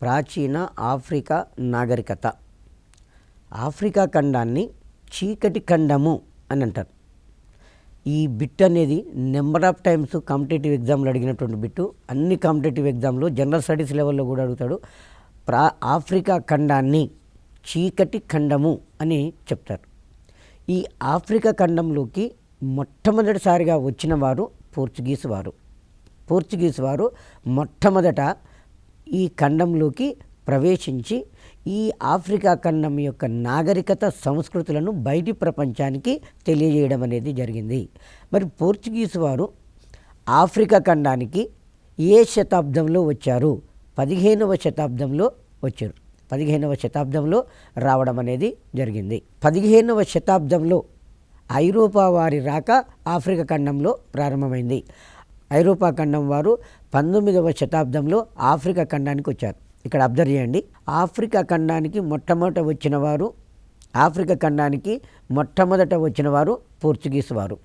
ప్రాచీన ఆఫ్రికా నాగరికత. ఆఫ్రికా ఖండాన్ని చీకటి ఖండము అని అంటారు. ఈ బిట్ అనేది నెంబర్ ఆఫ్ టైమ్స్ కాంపిటేటివ్ ఎగ్జామ్లో అడిగినటువంటి బిట్టు. అన్ని కాంపిటేటివ్ ఎగ్జామ్లో జనరల్ స్టడీస్ లెవెల్లో కూడా అడుగుతాడు. ఆఫ్రికా ఖండాన్ని చీకటి ఖండము అని చెప్తారు. ఈ ఆఫ్రికా ఖండంలోకి మొట్టమొదటిసారిగా వచ్చిన వారు పోర్చుగీస్ వారు మొట్టమొదట ఈ ఖండంలోకి ప్రవేశించి ఈ ఆఫ్రికా ఖండం యొక్క నాగరికత సంస్కృతులను బయటి ప్రపంచానికి తెలియజేయడం అనేది జరిగింది. మరి పోర్చుగీస్ వారు ఆఫ్రికా ఖండానికి ఏ శతాబ్దంలో వచ్చారు? 15వ శతాబ్దంలో వచ్చారు. 15వ శతాబ్దంలో రావడం అనేది జరిగింది. 15వ శతాబ్దంలో ఐరోపా వారి రాక ఆఫ్రికా ఖండంలో ప్రారంభమైంది. ఐరోపా ఖండం వారు 19వ శతాబ్దంలో ఆఫ్రికా ఖండానికి వచ్చారు. ఇక్కడ అబ్జర్వ్ చేయండి. ఆఫ్రికా ఖండానికి మొట్టమొదట వచ్చిన వారు పోర్చుగీస్ వారు.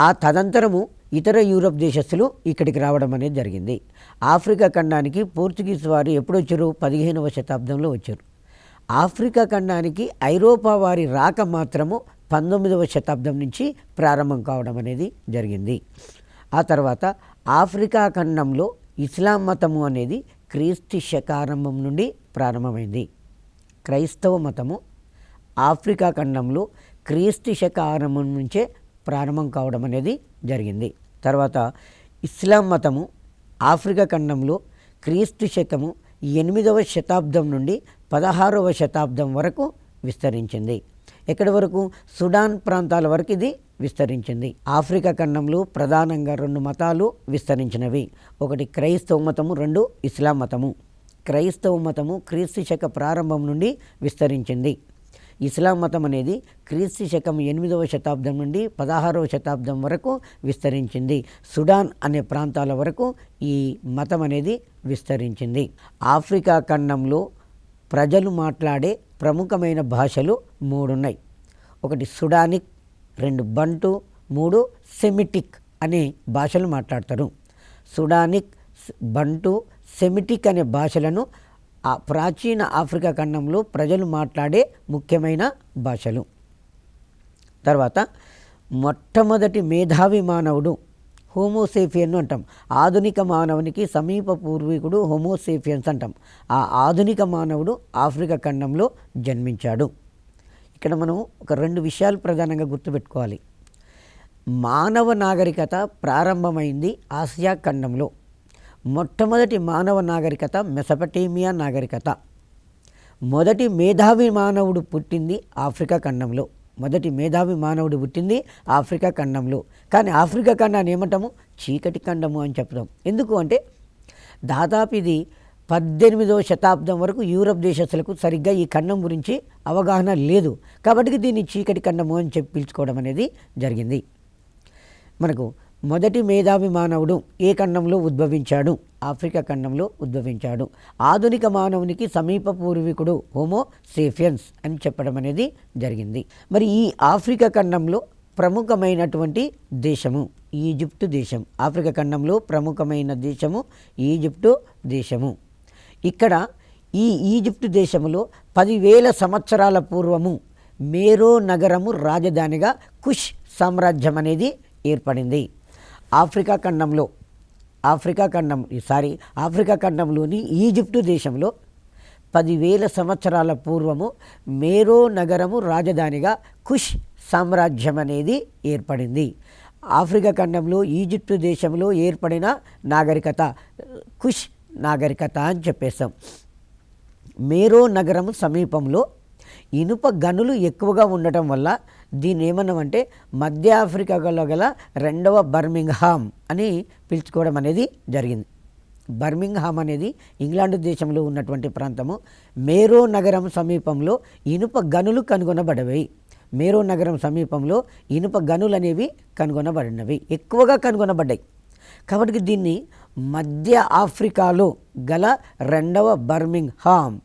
ఆ తదంతరము ఇతర యూరప్ దేశస్తులు ఇక్కడికి రావడం అనేది జరిగింది. ఆఫ్రికా ఖండానికి పోర్చుగీస్ వారు ఎప్పుడు వచ్చారు? 15వ శతాబ్దంలో వచ్చారు. ఆఫ్రికా ఖండానికి ఐరోపా వారి రాక మాత్రము 19వ శతాబ్దం నుంచి ప్రారంభం కావడం అనేది జరిగింది. ఆ తర్వాత ఆఫ్రికా ఖండంలో ఇస్లాం మతము అనేది క్రీస్తు శకారంభం నుండి ప్రారంభమైంది. క్రైస్తవ మతము ఆఫ్రికా ఖండంలో క్రీస్తు శకారంభం నుంచే ప్రారంభం కావడం అనేది జరిగింది. తర్వాత ఇస్లాం మతము ఆఫ్రికా ఖండంలో క్రీస్తు శకము 8వ శతాబ్దం నుండి 16వ శతాబ్దం వరకు విస్తరించింది. ఎక్కడి వరకు? సుడాన్ ప్రాంతాల వరకు ఇది విస్తరించింది. ఆఫ్రికా ఖండంలో ప్రధానంగా 2 మతాలు విస్తరించినవి. ఒకటి క్రైస్తవ మతము, 2 ఇస్లాం మతము. క్రైస్తవ మతము క్రీస్తు శక ప్రారంభం నుండి విస్తరించింది. ఇస్లాం మతం అనేది క్రీస్తు శకం 8వ శతాబ్దం నుండి 16వ శతాబ్దం వరకు విస్తరించింది. సుడాన్ అనే ప్రాంతాల వరకు ఈ మతం అనేది విస్తరించింది. ఆఫ్రికా ఖండంలో ప్రజలు మాట్లాడే ప్రముఖమైన భాషలు 3 ఉన్నాయి. ఒకటి సుడానిక్, 2 బంటు, 3 సెమిటిక్ అనే భాషలు మాట్లాడతారు. సుడానిక్, బంటు, సెమిటిక్ అనే భాషలను ప్రాచీన ఆఫ్రికా ఖండంలో ప్రజలు మాట్లాడే ముఖ్యమైన భాషలు. తర్వాత మొట్టమొదటి మేధావి మానవుడు హోమోసేఫియన్ అంటాం. ఆధునిక మానవునికి సమీప పూర్వీకుడు హోమోసేఫియన్స్ అంటాం. ఆ ఆధునిక మానవుడు ఆఫ్రికా ఖండంలో జన్మించాడు. ఇక్కడ మనం ఒక 2 విషయాలు ప్రధానంగా గుర్తుపెట్టుకోవాలి. మానవ నాగరికత ప్రారంభమైంది ఆసియా ఖండంలో. మొట్టమొదటి మానవ నాగరికత మెసపటేమియా నాగరికత. మొదటి మేధావి మానవుడు పుట్టింది ఆఫ్రికా ఖండంలో. ఆఫ్రికా ఖండంలో. కానీ ఆఫ్రికా ఖండాన్ని ఏమంటాము? చీకటి ఖండము అని చెప్తాం. ఎందుకు అంటే దాదాపు ఇది 18వ శతాబ్దం వరకు యూరప్ దేశస్తులకు సరిగ్గా ఈ ఖండం గురించి అవగాహన లేదు. కాబట్టి దీన్ని చీకటి ఖండము అని చెప్పి పిలుచుకోవడం అనేది జరిగింది. మనకు మొదటి మేధావి మానవుడు ఏ ఖండంలో ఉద్భవించాడు? ఆఫ్రికా ఖండంలో ఉద్భవించాడు. ఆధునిక మానవునికి సమీప పూర్వీకుడు హోమోసేఫియన్స్ అని చెప్పడం అనేది జరిగింది. మరి ఈ ఆఫ్రికా ఖండంలో ప్రముఖమైనటువంటి దేశము ఈజిప్టు దేశం. ఆఫ్రికా ఖండంలో ప్రముఖమైన దేశము ఈజిప్టు దేశము. ఇక్కడ ఈ ఈజిప్టు దేశంలో 10,000 సంవత్సరాల పూర్వము మేరో నగరము రాజధానిగా కుష్ సామ్రాజ్యం అనేది ఏర్పడింది. ఆఫ్రికా ఖండంలోని ఈజిప్టు దేశంలో 10,000 సంవత్సరాల పూర్వము మేరో నగరము రాజధానిగా కుష్ సామ్రాజ్యం అనేది ఏర్పడింది. ఆఫ్రికా ఖండంలో ఈజిప్టు దేశంలో ఏర్పడిన నాగరికత కుష్ నాగరికత అని చెప్పేస్తాం. మేరో నగరము సమీపంలో ఇనుప గనులు ఎక్కువగా ఉండటం వల్ల దీన్ని ఏమన్నామంటే మధ్య ఆఫ్రికాలో గల 2వ బర్మింగ్హామ్ అని పిలుచుకోవడం అనేది జరిగింది. బర్మింగ్హామ్ అనేది ఇంగ్లాండ్ దేశంలో ఉన్నటువంటి ప్రాంతము. మేరో నగరం సమీపంలో ఇనుప గనులు కనుగొనబడవి. మేరో నగరం సమీపంలో ఇనుప గనులు అనేవి కనుగొనబడినవి, ఎక్కువగా కనుగొనబడ్డాయి. కాబట్టి దీన్ని మధ్య ఆఫ్రికాలో గల 2వ బర్మింగ్హోమ్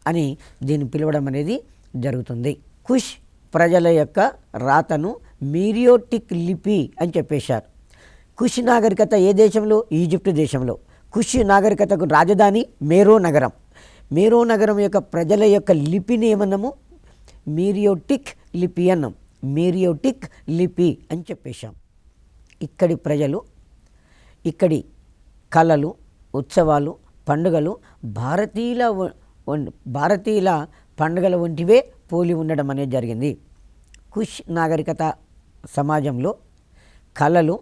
అని దీన్ని పిలవడం అనేది జరుగుతుంది. కుష్ ప్రజల యొక్క రాతను మీరియోటిక్ లిపి అని చెప్పేశారు. కుష్ నాగరికత ఏ దేశంలో? ఈజిప్టు దేశంలో. కుష్ నాగరికతకు రాజధాని మేరో నగరం. మేరో నగరం యొక్క ప్రజల యొక్క లిపిని ఏమన్నాము? మీరియోటిక్ లిపి అన్నాం. మీరియోటిక్ లిపి అని చెప్పేశాం. ఇక్కడి ప్రజలు, ఇక్కడి కళలు, ఉత్సవాలు, పండుగలు భారతీయుల పండుగల వంటివే పోలి ఉండడం అనేది జరిగింది. కుష్ నాగరికత సమాజంలో కళలు,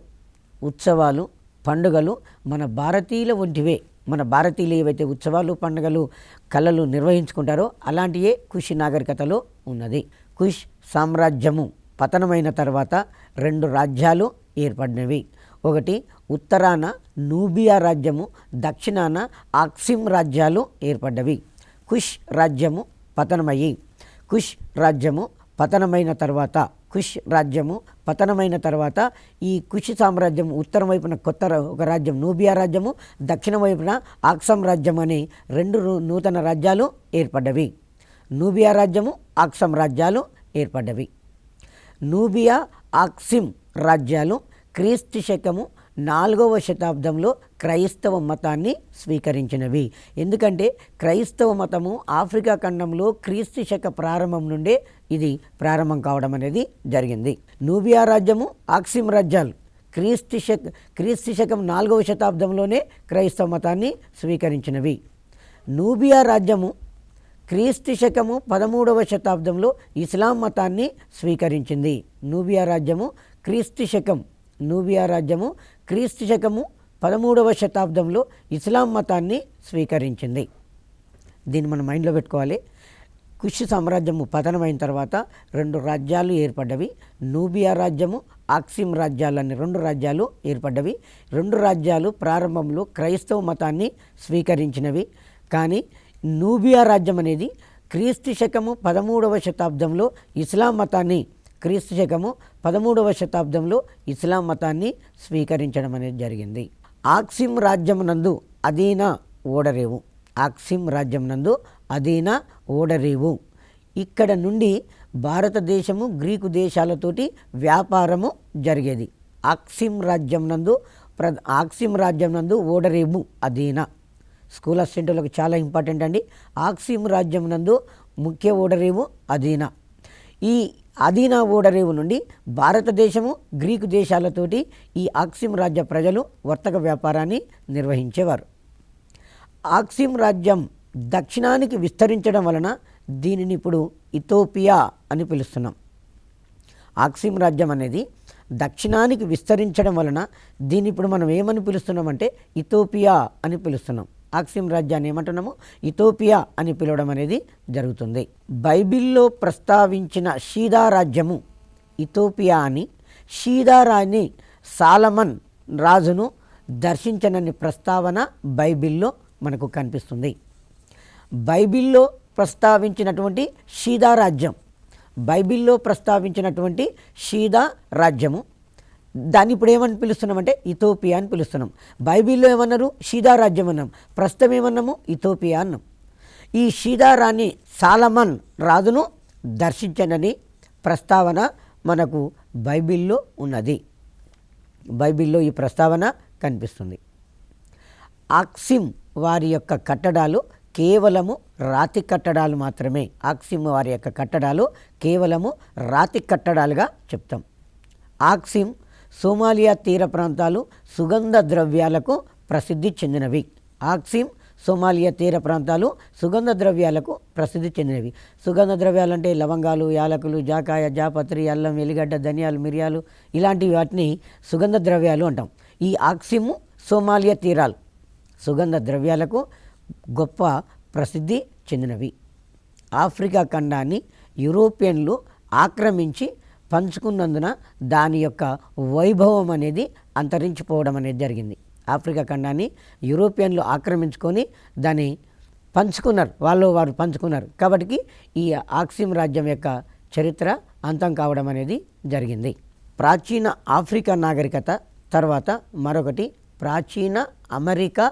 ఉత్సవాలు, పండుగలు మన భారతీయుల వంటివే. మన భారతీయులు ఏవైతే ఉత్సవాలు, పండుగలు, కళలు నిర్వహించుకుంటారో అలాంటియే కుష్ నాగరికతలో ఉన్నది. కుష్ సామ్రాజ్యము పతనమైన తర్వాత 2 రాజ్యాలు ఏర్పడినవి. ఒకటి ఉత్తరాన నూబియా రాజ్యము, దక్షిణాన ఆక్సిమ్ రాజ్యాలు ఏర్పడ్డవి. కుష్ రాజ్యము పతనమైన తర్వాత ఈ కుష్ సామ్రాజ్యం ఉత్తరం వైపున ఒక రాజ్యం నూబియా రాజ్యము, దక్షిణ వైపున ఆక్సమ్ రాజ్యం అనే 2 నూతన రాజ్యాలు ఏర్పడ్డవి. నూబియా రాజ్యము, ఆక్సమ్ రాజ్యాలు ఏర్పడ్డవి. నూబియా, ఆక్సిమ్ రాజ్యాలు క్రీస్తు శకము 4వ శతాబ్దంలో క్రైస్తవ మతాన్ని స్వీకరించినవి. ఎందుకంటే క్రైస్తవ మతము ఆఫ్రికా ఖండంలో క్రీస్తు శక ప్రారంభం నుండే ఇది ప్రారంభం కావడం అనేది జరిగింది. నూబియా రాజ్యము, ఆక్సిమ్ రాజ్యాలు క్రీస్తు శకం 4వ శతాబ్దంలోనే క్రైస్తవ మతాన్ని స్వీకరించినవి. నూబియా రాజ్యము క్రీస్తు శకము 13వ శతాబ్దంలో ఇస్లాం మతాన్ని స్వీకరించింది. నూబియా రాజ్యము క్రీస్తు శకము 13వ శతాబ్దంలో ఇస్లాం మతాన్ని స్వీకరించింది. దీన్ని మనం మైండ్లో పెట్టుకోవాలి. కుష్ సామ్రాజ్యము పతనమైన తర్వాత 2 రాజ్యాలు ఏర్పడ్డవి. నూబియా రాజ్యము, ఆక్సిమ్ రాజ్యాలని 2 రాజ్యాలు ఏర్పడ్డవి. 2 రాజ్యాలు ప్రారంభంలో క్రైస్తవ మతాన్ని స్వీకరించినవి. కానీ నూబియా రాజ్యం అనేది క్రీస్తు శకము 13వ శతాబ్దంలో ఇస్లాం మతాన్ని స్వీకరించడం అనేది జరిగింది. ఆక్సిమ్ రాజ్యం నందు అదీనా ఓడరేవు. ఇక్కడ నుండి భారతదేశము, గ్రీకు దేశాలతోటి వ్యాపారము జరిగేది. ఆక్సిమ్ రాజ్యం నందు ఓడరేవు అదీనా. స్కూల్ అసిస్టెంట్లకు చాలా ఇంపార్టెంట్ అండి. ఆక్సిమ్ రాజ్యం నందు ముఖ్య ఓడరేవు అదీనా. ఈ అదీనా ఓడరేవు నుండి భారతదేశము, గ్రీకు దేశాలతోటి ఈ ఆక్సిమ్ రాజ్య ప్రజలు వర్తక వ్యాపారాన్ని నిర్వహించేవారు. ఆక్సిమ్ రాజ్యం దక్షిణానికి విస్తరించడం వలన దీనిని ఇప్పుడు ఇథోపియా అని పిలుస్తున్నాం. ఆక్సిమ్ రాజ్యం అనేది దక్షిణానికి విస్తరించడం వలన దీన్ని ఇప్పుడు మనం ఏమని పిలుస్తున్నామంటే ఇథోపియా అని పిలుస్తున్నాం. ఆక్సిమ్ రాజ్యాన్ని ఏమంటున్నాము? ఇథోపియా అని పిలవడం అనేది జరుగుతుంది. బైబిల్లో ప్రస్తావించిన షీదా రాజ్యము ఇథోపియా అని, షీదారాని సాలమన్ రాజును దర్శించనని ప్రస్తావన బైబిల్లో మనకు కనిపిస్తుంది. బైబిల్లో ప్రస్తావించినటువంటి షీదా రాజ్యము దాన్ని ఇప్పుడు ఏమని పిలుస్తున్నామంటే ఇథోపియా అని పిలుస్తున్నాం. బైబిల్లో ఏమన్నారు? షీదా రాజ్యం అన్నాం. ప్రస్తుతం ఏమన్నాము? ఇథోపియా అన్నాం. ఈ షీదా రాణి సాలమన్ రాజును దర్శించనని ప్రస్తావన మనకు బైబిల్లో ఉన్నది. బైబిల్లో ఈ ప్రస్తావన కనిపిస్తుంది. ఆక్సిమ్ వారి యొక్క కట్టడాలు కేవలము రాతి కట్టడాలు మాత్రమే. ఆక్సిమ్ వారి యొక్క కట్టడాలు కేవలము రాతి కట్టడాలుగా చెప్తాం. ఆక్సిమ్ సోమాలియా తీర ప్రాంతాలు సుగంధ ద్రవ్యాలకు ప్రసిద్ధి చెందినవి. సుగంధ ద్రవ్యాలు అంటే లవంగాలు, యాలకులు, జాకాయ, జాపత్రి, అల్లం, ఎల్లిగడ్డ, ధనియాలు, మిరియాలు ఇలాంటి వాటిని సుగంధ ద్రవ్యాలు అంటాం. ఈ ఆక్సిమ్ సోమాలియా తీరాలు సుగంధ ద్రవ్యాలకు గొప్ప ప్రసిద్ధి చెందినవి. ఆఫ్రికా ఖండాన్ని యూరోపియన్లు ఆక్రమించి పంచుకున్నందున దాని యొక్క వైభవం అనేది అంతరించిపోవడం అనేది జరిగింది. ఆఫ్రికా ఖండాన్ని యూరోపియన్లు ఆక్రమించుకొని దాన్ని వారు పంచుకున్నారు. కాబట్టి ఈ ఆక్సిమ్ రాజ్యం యొక్క చరిత్ర అంతం కావడం అనేది జరిగింది. ప్రాచీన ఆఫ్రికా నాగరికత తర్వాత మరొకటి ప్రాచీన అమెరికా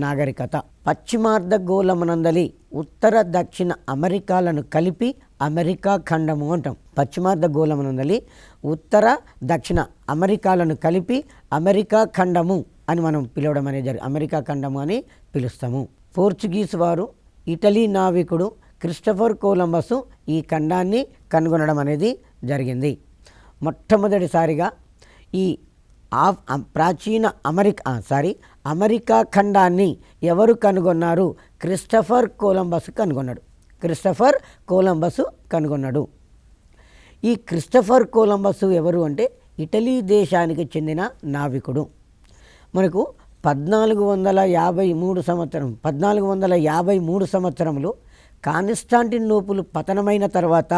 నాగరికత. పశ్చిమార్ధగోళమునందలి ఉత్తర దక్షిణ అమెరికాలను కలిపి అమెరికా ఖండము అంటాం. పశ్చిమార్ధ గోళమునందలి ఉత్తర దక్షిణ అమెరికాలను కలిపి అమెరికా ఖండము అని మనం పిలవడం అనేది అమెరికా ఖండము అని పిలుస్తాము. పోర్చుగీస్ వారు ఇటలీ నావికుడు క్రిస్టఫర్ కొలంబస్ ఈ ఖండాన్ని కనుగొనడం అనేది జరిగింది. మొట్టమొదటిసారిగా ఈ ప్రాచీన అమెరికా ఖండాన్ని ఎవరు కనుగొన్నారు? క్రిస్టఫర్ కొలంబస్ కనుగొన్నాడు. ఈ క్రిస్టఫర్ కొలంబస్ ఎవరు అంటే ఇటలీ దేశానికి చెందిన నావికుడు. మనకు 1453 సంవత్సరంలో కాన్స్టాంటినోపుల్ పతనమైన తర్వాత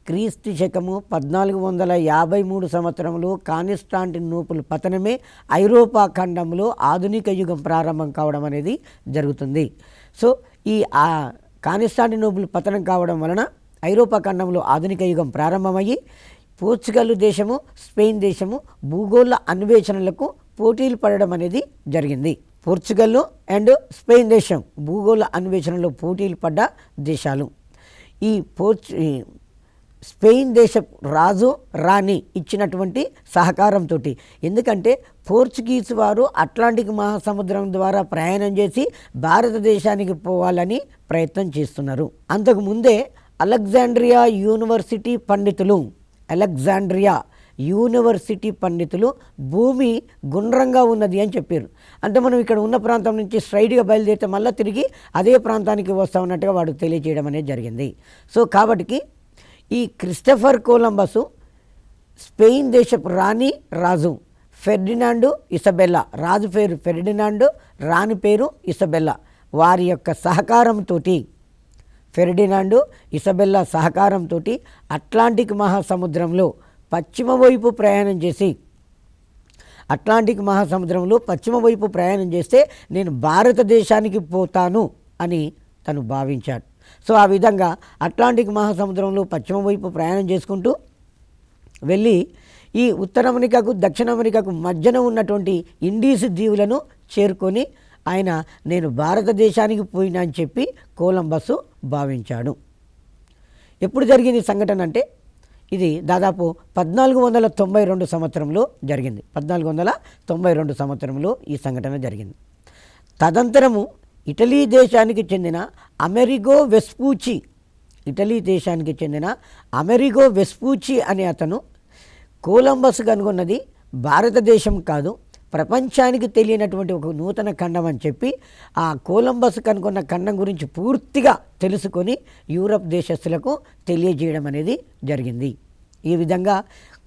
క్రీస్తు శకము 1453 సంవత్సరంలో కాన్స్టాంటినోపుల్ పతనమే ఐరోపా ఖండంలో ఆధునిక యుగం ప్రారంభం కావడం అనేది జరుగుతుంది. సో ఈ కాన్స్టాంటినోపుల్ పతనం కావడం వలన ఐరోపా ఖండంలో ఆధునిక యుగం ప్రారంభమయ్యి పోర్చుగల్ దేశము, స్పెయిన్ దేశము భూగోళ అన్వేషణలకు పోటీలు పడడం అనేది జరిగింది. పోర్చుగల్ అండ్ స్పెయిన్ దేశం భూగోళ అన్వేషణలో పోటీలు పడ్డ దేశాలు. ఈ స్పెయిన్ దేశ రాజు రాణి ఇచ్చినటువంటి సహకారంతో, ఎందుకంటే పోర్చుగీస్ వారు అట్లాంటిక్ మహాసముద్రం ద్వారా ప్రయాణం చేసి భారతదేశానికి పోవాలని ప్రయత్నం చేస్తున్నారు. అంతకుముందే అలెగ్జాండ్రియా యూనివర్సిటీ పండితులు భూమి గుండ్రంగా ఉన్నది అని చెప్పారు. అంటే మనం ఇక్కడ ఉన్న ప్రాంతం నుంచి స్ట్రైట్గా బయలుదేరితే మళ్ళీ తిరిగి అదే ప్రాంతానికి వస్తామన్నట్టుగా వాడు తెలియజేయడం అనేది జరిగింది. సో కాబట్టి ఈ క్రిస్టఫర్ కొలంబస్ స్పెయిన్ దేశపు రాజు ఫెర్డినాండో ఇసబెల్లా, రాజు పేరు ఫెర్డినాండో, రాణి పేరు ఇసబెల్లా, వారి యొక్క సహకారంతో ఫెర్డినాండో ఇసబెల్లా సహకారంతో అట్లాంటిక్ మహాసముద్రంలో పశ్చిమ వైపు ప్రయాణం చేస్తే నేను భారతదేశానికి పోతాను అని తను భావించాడు. సో ఆ విధంగా అట్లాంటిక్ మహాసముద్రంలో పశ్చిమ వైపు ప్రయాణం చేసుకుంటూ వెళ్ళి ఈ ఉత్తర అమెరికాకు దక్షిణ అమెరికాకు మధ్యన ఉన్నటువంటి ఇండీస్ దీవులను చేరుకొని ఆయన నేను భారతదేశానికి పోయినా అని చెప్పి కొలంబస్ భావించాడు. ఎప్పుడు జరిగింది సంఘటన అంటే ఇది దాదాపు 1492 సంవత్సరంలో జరిగింది. 1492 సంవత్సరంలో ఈ సంఘటన జరిగింది. తదంతరము ఇటలీ దేశానికి చెందిన అమెరిగో వెస్పూచి అనే అతను కొలంబస్ కనుగొన్నది భారతదేశం కాదు, ప్రపంచానికి తెలియనటువంటి ఒక నూతన ఖండం అని చెప్పి ఆ కొలంబస్ కనుగొన్న ఖండం గురించి పూర్తిగా తెలుసుకొని యూరప్ దేశస్తులకు తెలియజేయడం అనేది జరిగింది. ఈ విధంగా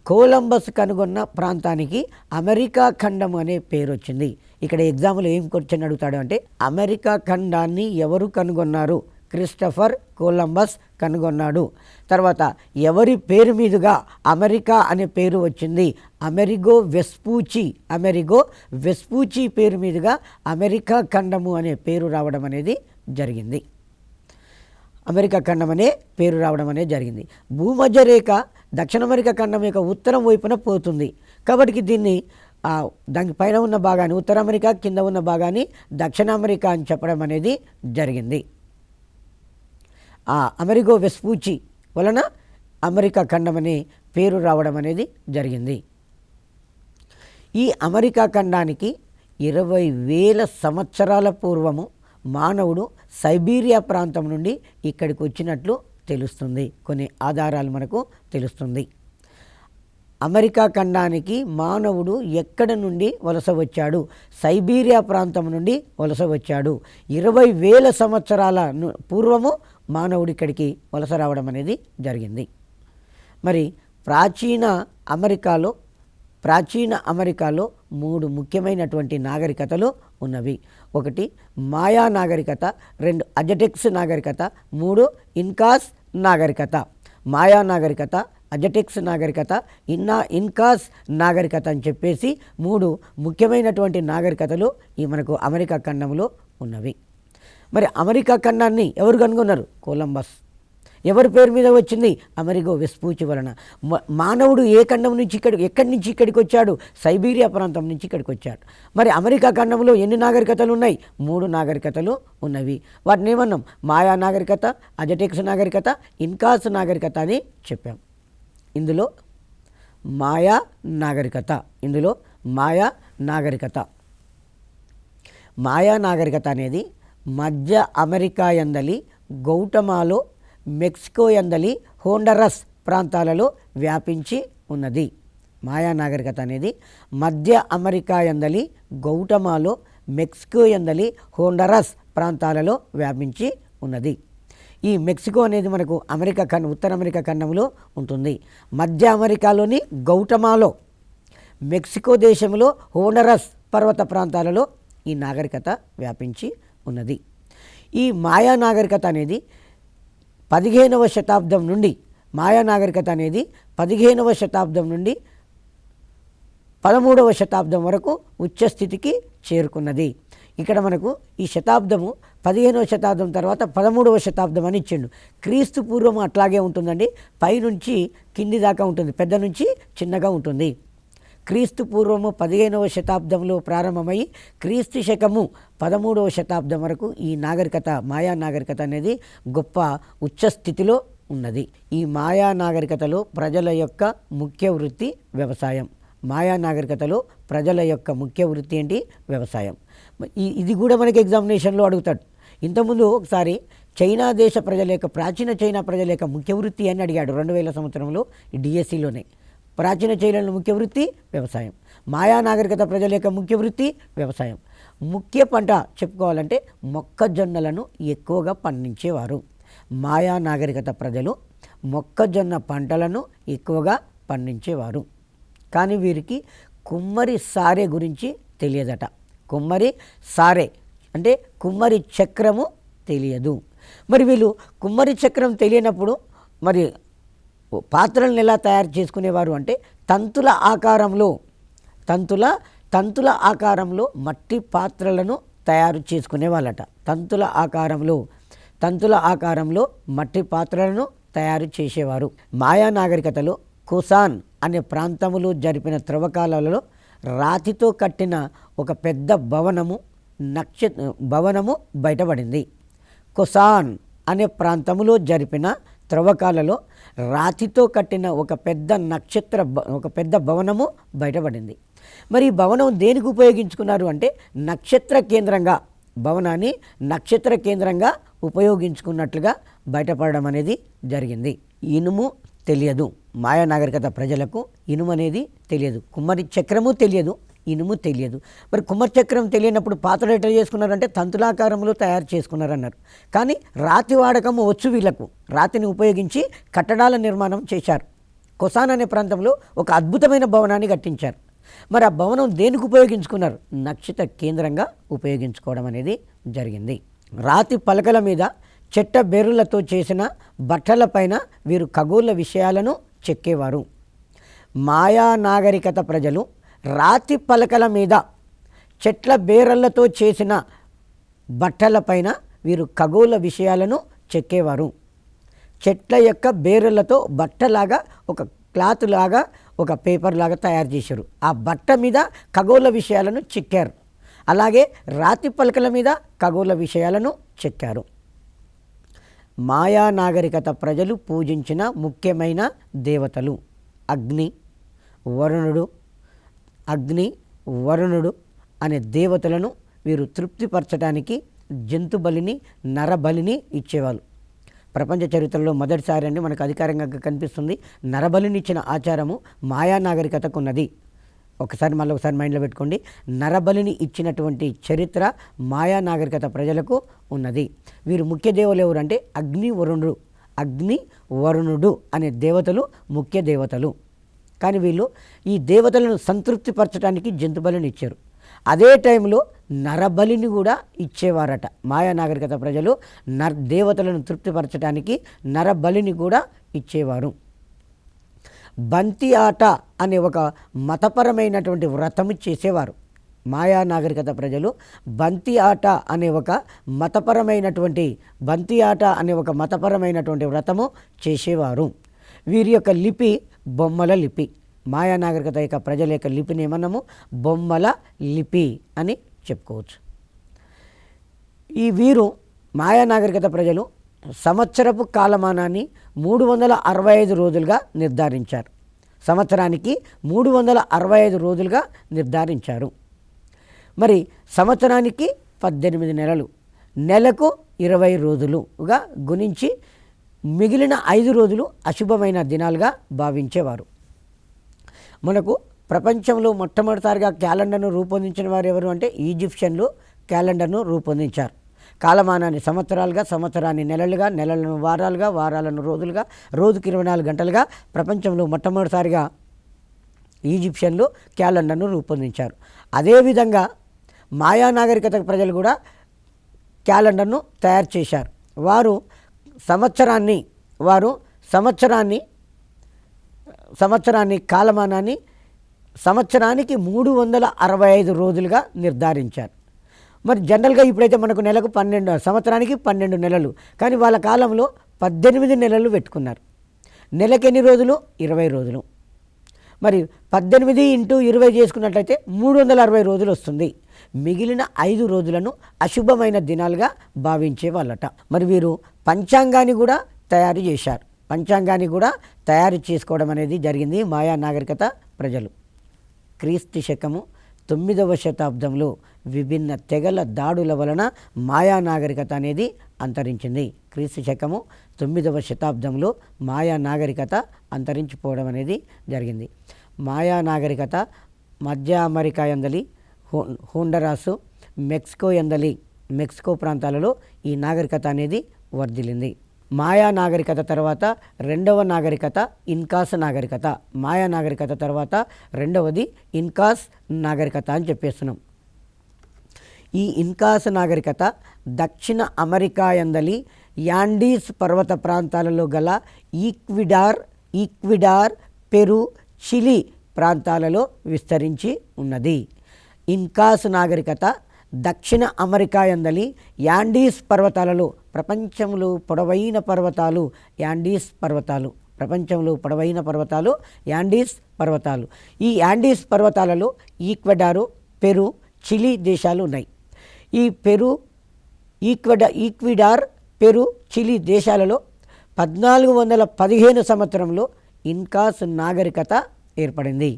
కొలంబస్ కనుగొన్న ప్రాంతానికి అమెరికా ఖండం అనే పేరు వచ్చింది. ఇక్కడ ఎగ్జామ్లో ఏం క్వశ్చన్ అడుగుతాడు అంటే అమెరికా ఖండాన్ని ఎవరు కనుగొన్నారు? క్రిస్టఫర్ కొలంబస్ కనుగొన్నాడు. తర్వాత ఎవరి పేరు మీదుగా అమెరికా అనే పేరు వచ్చింది? అమెరిగో వెస్పూచి పేరు మీదుగా అమెరికా ఖండము అనే పేరు రావడం అనేది జరిగింది. భూమధ్య రేఖ దక్షిణ అమెరికా ఖండం యొక్క ఉత్తరం వైపున పోతుంది కాబట్టి దీన్ని దాని పైన ఉన్న భాగాన్ని ఉత్తర అమెరికా, కింద ఉన్న భాగాన్ని దక్షిణ అమెరికా అని చెప్పడం అనేది జరిగింది. అమెరిగో వెస్పూచి వలన అమెరికా ఖండం అనే పేరు రావడం అనేది జరిగింది. ఈ అమెరికా ఖండానికి 20,000 సంవత్సరాల పూర్వము మానవుడు సైబీరియా ప్రాంతం నుండి ఇక్కడికి వచ్చినట్లు తెలుస్తుంది. కొన్ని ఆధారాలు మనకు తెలుస్తుంది. అమెరికా ఖండానికి మానవుడు ఎక్కడ నుండి వలస వచ్చాడు? సైబీరియా ప్రాంతం నుండి వలస వచ్చాడు. 20,000 సంవత్సరాల పూర్వము మానవుడు ఇక్కడికి వలస రావడం అనేది జరిగింది. మరి ప్రాచీన అమెరికాలో 3 ముఖ్యమైనటువంటి నాగరికతలు ఉన్నవి. 1 మాయా నాగరికత, 2 అజటెక్స్ నాగరికత, 3 ఇన్కాస్ నాగరికత. మాయా నాగరికత, అజటెక్స్ నాగరికత, ఇన్కాస్ నాగరికత అని చెప్పేసి 3 ముఖ్యమైనటువంటి నాగరికతలు ఈ మనకు అమెరికా ఖండంలో ఉన్నవి. మరి అమెరికా ఖండాన్ని ఎవరు కనుగొన్నారు? కొలంబస్. ఎవరి పేరు మీద వచ్చింది? అమెరిగో వెస్పూచి వలన. మానవుడు ఏ ఖండం నుంచి ఎక్కడి నుంచి ఇక్కడికి వచ్చాడు? సైబీరియా ప్రాంతం నుంచి ఇక్కడికి వచ్చాడు. మరి అమెరికా ఖండంలో ఎన్ని నాగరికతలు ఉన్నాయి? 3 నాగరికతలు ఉన్నవి. వాటిని ఏమన్నాం? మాయా నాగరికత, అజటెక్స్ నాగరికత, ఇన్కాస్ నాగరికత అని చెప్పాం. ఇందులో మాయా నాగరికత మాయా నాగరికత అనేది మధ్య అమెరికా యందలి గౌటమాలో, మెక్సికో యందలి హోండరస్ ప్రాంతాలలో వ్యాపించి ఉన్నది. మాయా నాగరికత అనేది మధ్య అమెరికా యందలి గౌటమాలో, మెక్సికో యందలి హోండరస్ ప్రాంతాలలో వ్యాపించి ఉన్నది. ఈ మెక్సికో అనేది మనకు ఉత్తర అమెరికా ఖండంలో ఉంటుంది. మధ్య అమెరికాలోని గౌటమాలో, మెక్సికో దేశంలో హోండరస్ పర్వత ప్రాంతాలలో ఈ నాగరికత వ్యాపించి ఉన్నది. ఈ మాయా నాగరికత అనేది 15వ శతాబ్దం నుండి 13వ శతాబ్దం వరకు ఉచ్చస్థితికి చేరుకున్నది. ఇక్కడ మనకు ఈ శతాబ్దము 15వ శతాబ్దం తర్వాత 13వ శతాబ్దం అని ఇచ్చిండు. క్రీస్తు పూర్వం అట్లాగే ఉంటుందండి. పైనుంచి కింది దాకా ఉంటుంది, పెద్ద నుంచి చిన్నగా ఉంటుంది. క్రీస్తు పూర్వము 15వ శతాబ్దంలో ప్రారంభమై క్రీస్తు శకము 13వ శతాబ్దం వరకు ఈ నాగరికత, మాయా నాగరికత అనేది గొప్ప ఉచ్చస్థితిలో ఉన్నది. ఈ మాయా నాగరికతలో ప్రజల యొక్క ముఖ్య వృత్తి వ్యవసాయం. మాయా నాగరికతలో ప్రజల యొక్క ముఖ్య వృత్తి ఏంటి? వ్యవసాయం. ఇది కూడా మనకి ఎగ్జామినేషన్లో అడుగుతాడు. ఇంతకుముందు ఒకసారి చైనా దేశ ప్రజల యొక్క, ప్రాచీన చైనా ప్రజల యొక్క ముఖ్య వృత్తి అని అడిగాడు 2000 సంవత్సరంలో డిఎస్సిలోనే. ప్రాచీన చైనాలో ముఖ్య వృత్తి వ్యవసాయం. మాయా నాగరికత ప్రజల యొక్క ముఖ్య వృత్తి వ్యవసాయం. ముఖ్య పంట చెప్పుకోవాలంటే మొక్కజొన్నలను ఎక్కువగా పండించేవారు. మాయా నాగరికత ప్రజలు మొక్కజొన్న పంటలను ఎక్కువగా పండించేవారు. కానీ వీరికి కుమ్మరి సారె గురించి తెలియదట. కుమ్మరి సారె అంటే కుమ్మరి చక్రము తెలియదు. మరి వీళ్ళు కుమ్మరి చక్రం తెలియనప్పుడు మరి పాత్రలను ఎలా తయారు చేసుకునేవారు అంటే తంతుల ఆకారంలో మట్టి పాత్రలను తయారు చేసుకునేవాళ్ళట. తంతుల ఆకారంలో మట్టి పాత్రలను తయారు చేసేవారు. మాయా నాగరికతలో కుసాన్ అనే ప్రాంతములో జరిపిన త్రవ్వకాలలో రాతితో కట్టిన ఒక పెద్ద భవనము బయటపడింది. కుసాన్ అనే ప్రాంతములో జరిపిన త్రవ్వకాలలో రాతితో కట్టిన ఒక పెద్ద భవనము బయటపడింది. మరి ఈ భవనం దేనికి ఉపయోగించుకున్నారు అంటే భవనాన్ని నక్షత్ర కేంద్రంగా ఉపయోగించుకున్నట్లుగా బయటపడడం అనేది జరిగింది. ఇనుము తెలియదు. మాయా నాగరికత ప్రజలకు ఇనుము అనేది తెలియదు. కుమ్మరి చక్రము తెలియదు, ఇనుము తెలియదు. మరి కుమ్మరి చక్రం తెలియనప్పుడు పాత్రలు ఎట్లా చేసుకున్నారంటే తంతులాకారంలో తయారు చేసుకున్నారన్నారు. కానీ రాతి వాడకము వచ్చు వీళ్లకు. రాతిని ఉపయోగించి కట్టడాల నిర్మాణం చేశారు. కొసాన్ అనే ప్రాంతంలో ఒక అద్భుతమైన భవనాన్ని కట్టించారు. మరి ఆ భవనం దేనికి ఉపయోగించుకున్నారు? నక్షత్ర కేంద్రంగా ఉపయోగించుకోవడం అనేది జరిగింది. రాతి పలకల మీద చెట్ట బెర్రులతో చేసిన బట్టలపైన వీరు ఖగోళ విషయాలను చెక్కేవారు. మాయా నాగరికత ప్రజలు రాతి పలకల మీద చెట్ల బేరళ్లతో చేసిన బట్టలపైన వీరు ఖగోళ విషయాలను చెక్కేవారు. చెట్ల యొక్క బేరళ్లతో బట్టలాగా, ఒక క్లాత్ లాగా, ఒక పేపర్ లాగా తయారు చేశారు. ఆ బట్ట మీద ఖగోళ విషయాలను చెక్కారు. అలాగే రాతి పలకల మీద ఖగోళ విషయాలను చెక్కారు. మాయా నాగరికత ప్రజలు పూజించిన ముఖ్యమైన దేవతలు అగ్ని, వరుణుడు అనే దేవతలను వీరు తృప్తిపరచడానికి జంతు బలిని, నరబలిని ఇచ్చేవాళ్ళు. ప్రపంచ చరిత్రలో మొదటిసారి అండి మనకు అధికారంగా కనిపిస్తుంది. నరబలిని ఇచ్చిన ఆచారము మాయా నాగరికతకు ఉన్నది. ఒకసారి మైండ్లో పెట్టుకోండి. నరబలిని ఇచ్చినటువంటి చరిత్ర మాయా నాగరికత ప్రజలకు ఉన్నది. వీరు ముఖ్య దేవులు ఎవరంటే అగ్ని, వరుణుడు అనే దేవతలు ముఖ్య దేవతలు. కానీ వీళ్ళు ఈ దేవతలను సంతృప్తిపరచడానికి జంతు బలిని ఇచ్చారు. అదే టైంలో నరబలిని కూడా ఇచ్చేవారట. మాయా నాగరికత ప్రజలు దేవతలను తృప్తిపరచడానికి నరబలిని కూడా ఇచ్చేవారు. బంతి ఆట అనే ఒక మతపరమైనటువంటి వ్రతము చేసేవారు. మాయా నాగరికత ప్రజలు బంతి ఆట అనే ఒక మతపరమైనటువంటి వ్రతము చేసేవారు. వీరి యొక్క లిపి బొమ్మల లిపి. మాయా నాగరికత యొక్క ప్రజల యొక్క లిపిని ఏమన్నాము? బొమ్మల లిపి అని చెప్పుకోవచ్చు. వీరు మాయా నాగరికత ప్రజలు సంవత్సరపు కాలమానాన్ని 365 రోజులుగా నిర్ధారించారు. సంవత్సరానికి 365 రోజులుగా నిర్ధారించారు. మరి సంవత్సరానికి 18 నెలలు, నెలకు 20 రోజులుగా గుణించి మిగిలిన 5 రోజులు అశుభమైన దినాలుగా భావించేవారు. మనకు ప్రపంచంలో మొట్టమొదటిసారిగా క్యాలెండర్ను రూపొందించిన వారు ఎవరు అంటే ఈజిప్షియన్లు క్యాలెండర్ను రూపొందించారు. కాలమానాన్ని సంవత్సరాలుగా, సంవత్సరాన్ని నెలలుగా, నెలలను వారాలుగా, వారాలను రోజులుగా, రోజుకి 24 గంటలుగా ప్రపంచంలో మొట్టమొదటిసారిగా ఈజిప్షియన్లు క్యాలెండర్ను రూపొందించారు. అదేవిధంగా మాయా నాగరికత ప్రజలు కూడా క్యాలెండర్ను తయారు చేశారు. వారు సంవత్సరాన్ని కాలమానాన్ని సంవత్సరానికి 365 రోజులుగా నిర్ధారించారు. మరి జనరల్గా ఇప్పుడైతే మనకు నెలకు 12, సంవత్సరానికి 12 నెలలు, కానీ వాళ్ళ కాలంలో 18 నెలలు పెట్టుకున్నారు. నెలకి ఎన్ని రోజులు? 20 రోజులు. మరి 18 × 20 చేసుకున్నట్లయితే 360 రోజులు వస్తుంది. మిగిలిన 5 రోజులను అశుభమైన దినాలుగా భావించే వాళ్ళట. మరి వీరు పంచాంగాన్ని కూడా తయారు చేశారు. పంచాంగాన్ని కూడా తయారు చేసుకోవడం అనేది జరిగింది మాయా నాగరికత ప్రజలు. క్రీస్తు శకము 9వ శతాబ్దంలో విభిన్న తెగల దాడుల వలన మాయా నాగరికత అనేది అంతరించింది. క్రీస్తు శకము 9వ శతాబ్దంలో మాయా నాగరికత అంతరించిపోవడం అనేది జరిగింది. మాయా నాగరికత మధ్య అమెరికా యందలి, హోండరాసు, మెక్సికో ప్రాంతాలలో ఈ నాగరికత అనేది వర్ధిల్లింది. మాయా నాగరికత తర్వాత రెండవ నాగరికత ఇన్కాస్ నాగరికత. మాయా నాగరికత తర్వాత రెండవది ఇన్కాస్ నాగరికత అని చెప్పేస్తున్నాం. ఈ ఇన్కాస్ నాగరికత దక్షిణ అమెరికా యందలి యాండీస్ పర్వత ప్రాంతాలలో గల ఈక్విడార్, పెరు, చిలీ ప్రాంతాలలో విస్తరించి ఉన్నది. ఇన్కాస్ నాగరికత దక్షిణ అమెరికా యందలి యాండీస్ పర్వతాలలో, ప్రపంచంలో పొడవైన పర్వతాలు యాండీస్ పర్వతాలు, యాండీస్ పర్వతాలు. ఈ యాండీస్ పర్వతాలలో ఈక్వెడారు, పెరు, చిలీ దేశాలు ఉన్నాయి. ఈ ఈక్విడార్, పెరు, చిలీ దేశాలలో 1415 సంవత్సరంలో ఇన్కాస్ నాగరికత ఏర్పడింది.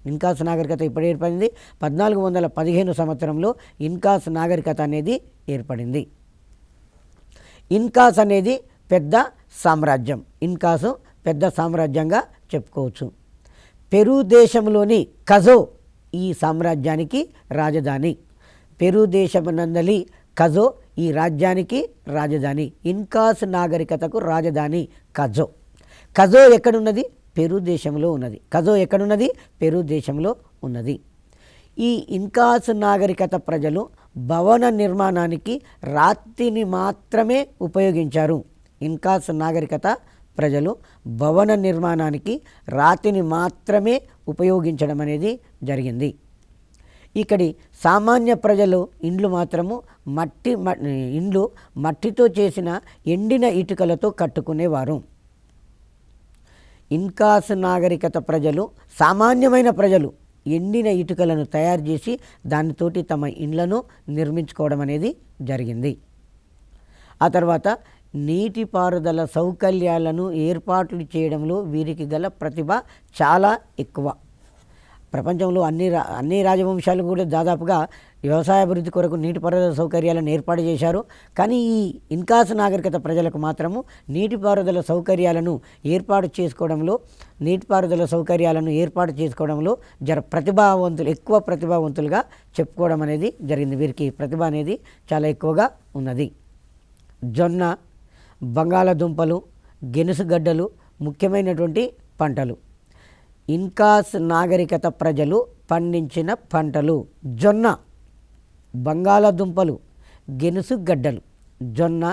ఇన్కాస్ నాగరికత ఇప్పుడు ఏర్పడింది 1415 సంవత్సరంలో ఇన్కాస్ నాగరికత అనేది ఏర్పడింది. ఇన్కాస్ అనేది పెద్ద సామ్రాజ్యం. ఇన్కాసు పెద్ద సామ్రాజ్యంగా చెప్పుకోవచ్చు. పెరు దేశంలోని కజో ఈ సామ్రాజ్యానికి రాజధాని. పెరు దేశమునందలి కజో ఈ రాజ్యానికి రాజధాని. ఇన్కాస్ నాగరికతకు రాజధాని కజో. కజో ఎక్కడున్నది? పెరు దేశంలో ఉన్నది. కజో ఎక్కడున్నది? పెరు దేశంలో ఉన్నది. ఈ ఇన్కాస్ నాగరికత ప్రజలు భవన నిర్మాణానికి రాతిని మాత్రమే ఉపయోగించారు. ఇన్కాస్ నాగరికత ప్రజలు భవన నిర్మాణానికి రాతిని మాత్రమే ఉపయోగించడం అనేది జరిగింది. ఇక్కడి సామాన్య ప్రజలు ఇండ్లు మాత్రము మట్టితో చేసిన ఎండిన ఇటుకలతో కట్టుకునేవారు. ఇన్కాస్ నాగరికత ప్రజలు, సామాన్యమైన ప్రజలు ఎండిన ఇటుకలను తయారు చేసి దానితోటి తమ ఇండ్లను నిర్మించుకోవడం అనేది జరిగింది. ఆ తర్వాత నీటిపారుదల సౌకర్యాలను ఏర్పాట్లు చేయడంలో వీరికి గల ప్రతిభ చాలా ఎక్కువ. ప్రపంచంలో అన్ని రాజవంశాలు కూడా దాదాపుగా వ్యవసాయ అభివృద్ధి కొరకు నీటిపారుదల సౌకర్యాలను ఏర్పాటు చేశారు. కానీ ఈ ఇన్కాస్ నాగరికత ప్రజలకు మాత్రము నీటిపారుదల సౌకర్యాలను ఏర్పాటు చేసుకోవడంలో ఎక్కువ ప్రతిభావంతులుగా చెప్పుకోవడం అనేది జరిగింది. వీరికి ప్రతిభ అనేది చాలా ఎక్కువగా ఉన్నది. జొన్న, బంగాళదుంపలు, గెనుసుగడ్డలు ముఖ్యమైనటువంటి పంటలు. ఇన్కాస్ నాగరికత ప్రజలు పండించిన పంటలు జొన్న, బంగాళదుంపలు, గెనుసుగడ్డలు. జొన్న,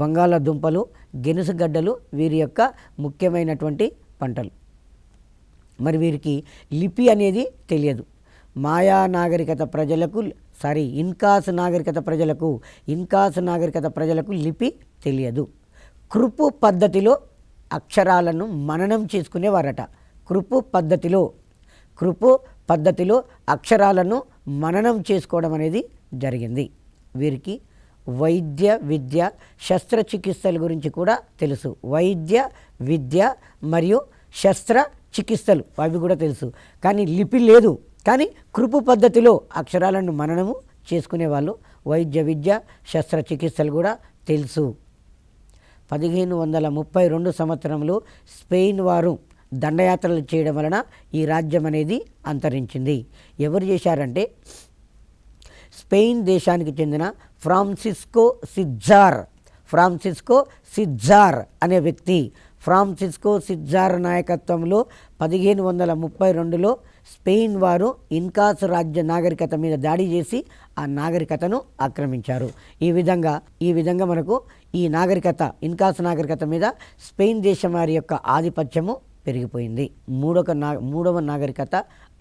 బంగాళదుంపలు, గెనుసుగడ్డలు వీరి యొక్క ముఖ్యమైనటువంటి పంటలు. మరి వీరికి లిపి అనేది తెలియదు. మాయా నాగరికత ప్రజలకు ఇన్కాస్ నాగరికత ప్రజలకు లిపి తెలియదు. కృపు పద్ధతిలో అక్షరాలను మననం చేసుకునేవారట. కృపు పద్ధతిలో అక్షరాలను మననం చేసుకోవడం అనేది జరిగింది. వీరికి వైద్య విద్య శస్త్రచికిత్సల గురించి కూడా తెలుసు. వైద్య విద్య మరియు శస్త్రచికిత్సలు అవి కూడా తెలుసు. కానీ లిపి లేదు. కానీ కృపు పద్ధతిలో అక్షరాలను మననము చేసుకునేవాళ్ళు. వైద్య విద్య శస్త్రచికిత్సలు కూడా తెలుసు. 1532 సంవత్సరంలో స్పెయిన్ వారు దండయాత్రలు చేయడం వలన ఈ రాజ్యం అనేది అంతరించింది. ఎవరు చేశారంటే స్పెయిన్ దేశానికి చెందిన ఫ్రాన్సిస్కో సిజ్జార్ అనే వ్యక్తి ఫ్రాన్సిస్కో సిజ్జార్ నాయకత్వంలో 1532లో స్పెయిన్ వారు ఇన్కాస్ రాజ్య నాగరికత మీద దాడి చేసి ఆ నాగరికతను ఆక్రమించారు. ఈ విధంగా మనకు ఈ నాగరికత ఇన్కాస్ నాగరికత మీద స్పెయిన్ దేశం వారి యొక్క ఆధిపత్యము పెరిగిపోయింది. మూడవ నాగరికత